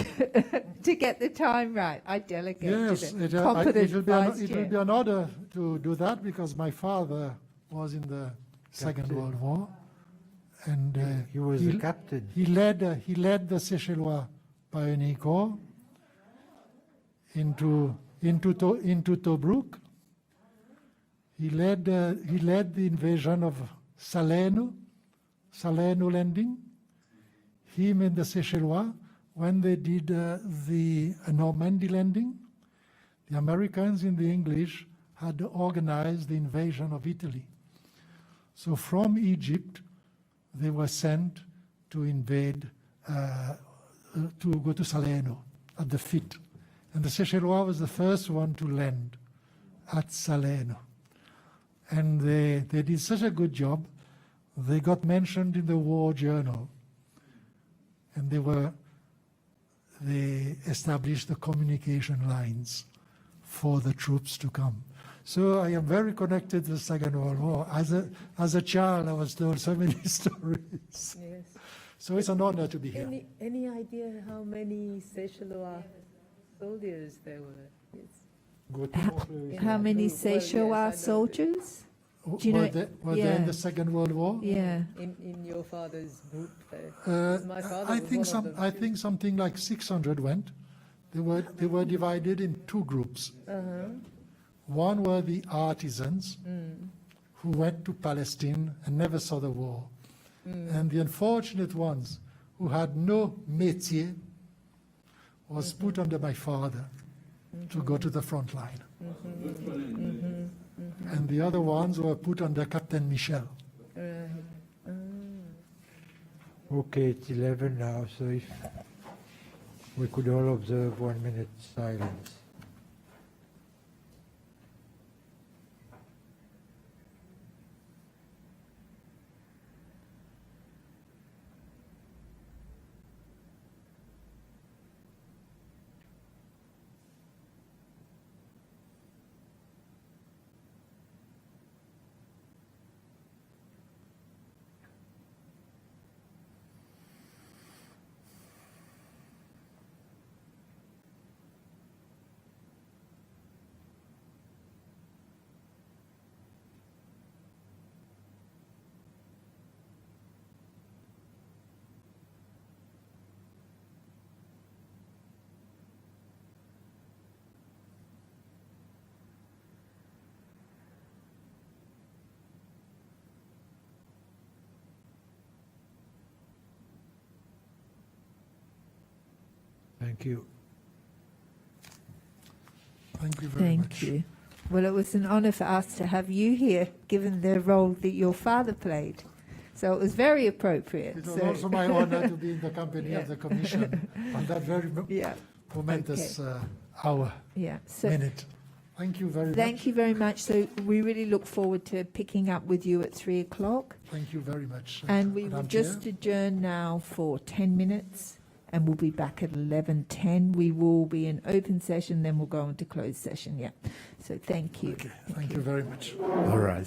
to get the time right. I delegate Yes, to the it competent will vice be chair. an honor to do that, because my father was in the Second World War, and He was the captain. He led the Seychellois Pioneer Corps into Tobruk. He led the invasion of Salerno landing. Him and the Seychellois, when they did the Normandy landing, the Americans and the English had organized the invasion of Italy. So from Egypt, they were sent to invade, to go to Salerno at the feet. And the Seychellois was the first one to land at Salerno. And they did such a good job, they got mentioned in the war journal. And they established the communication lines for the troops to come. So I am very connected to the Second World War. As a child, I was told so many stories. Yes. So it's an honor to be here. Any idea how many Seychellois soldiers there were? Yes. How many Well, yes, I Seychellois know. soldiers? Do you know? Were they in the Second World War? Yeah. In your father's group there? My father I was think one of them. I think something like 600 went. They were divided in two groups. One were the artisans who went to Palestine and never saw the war, and the unfortunate ones who had no métier was put under my father to go to the front line, and the other ones were put under Captain Michel. Okay, it's 11 now, so if we could all observe 1 minute silence. Thank you. Thank you very much. Thank you. Well, it was an honor for us to have you here, given the role that your father played. So it was very appropriate. It was So- also my honor to be in the company Yeah. of the Commission on that very Yeah. momentous hour, Yeah. So minute. Thank you very much. thank you very much. So we really look forward to picking up with you at 3:00. Thank you very much. And we will Madam just Chair. adjourn now for 10 minutes, and we'll be back at 11:10. We will be in open session, then we'll go into closed session. Yeah. So thank you. Okay, thank you very much. All right.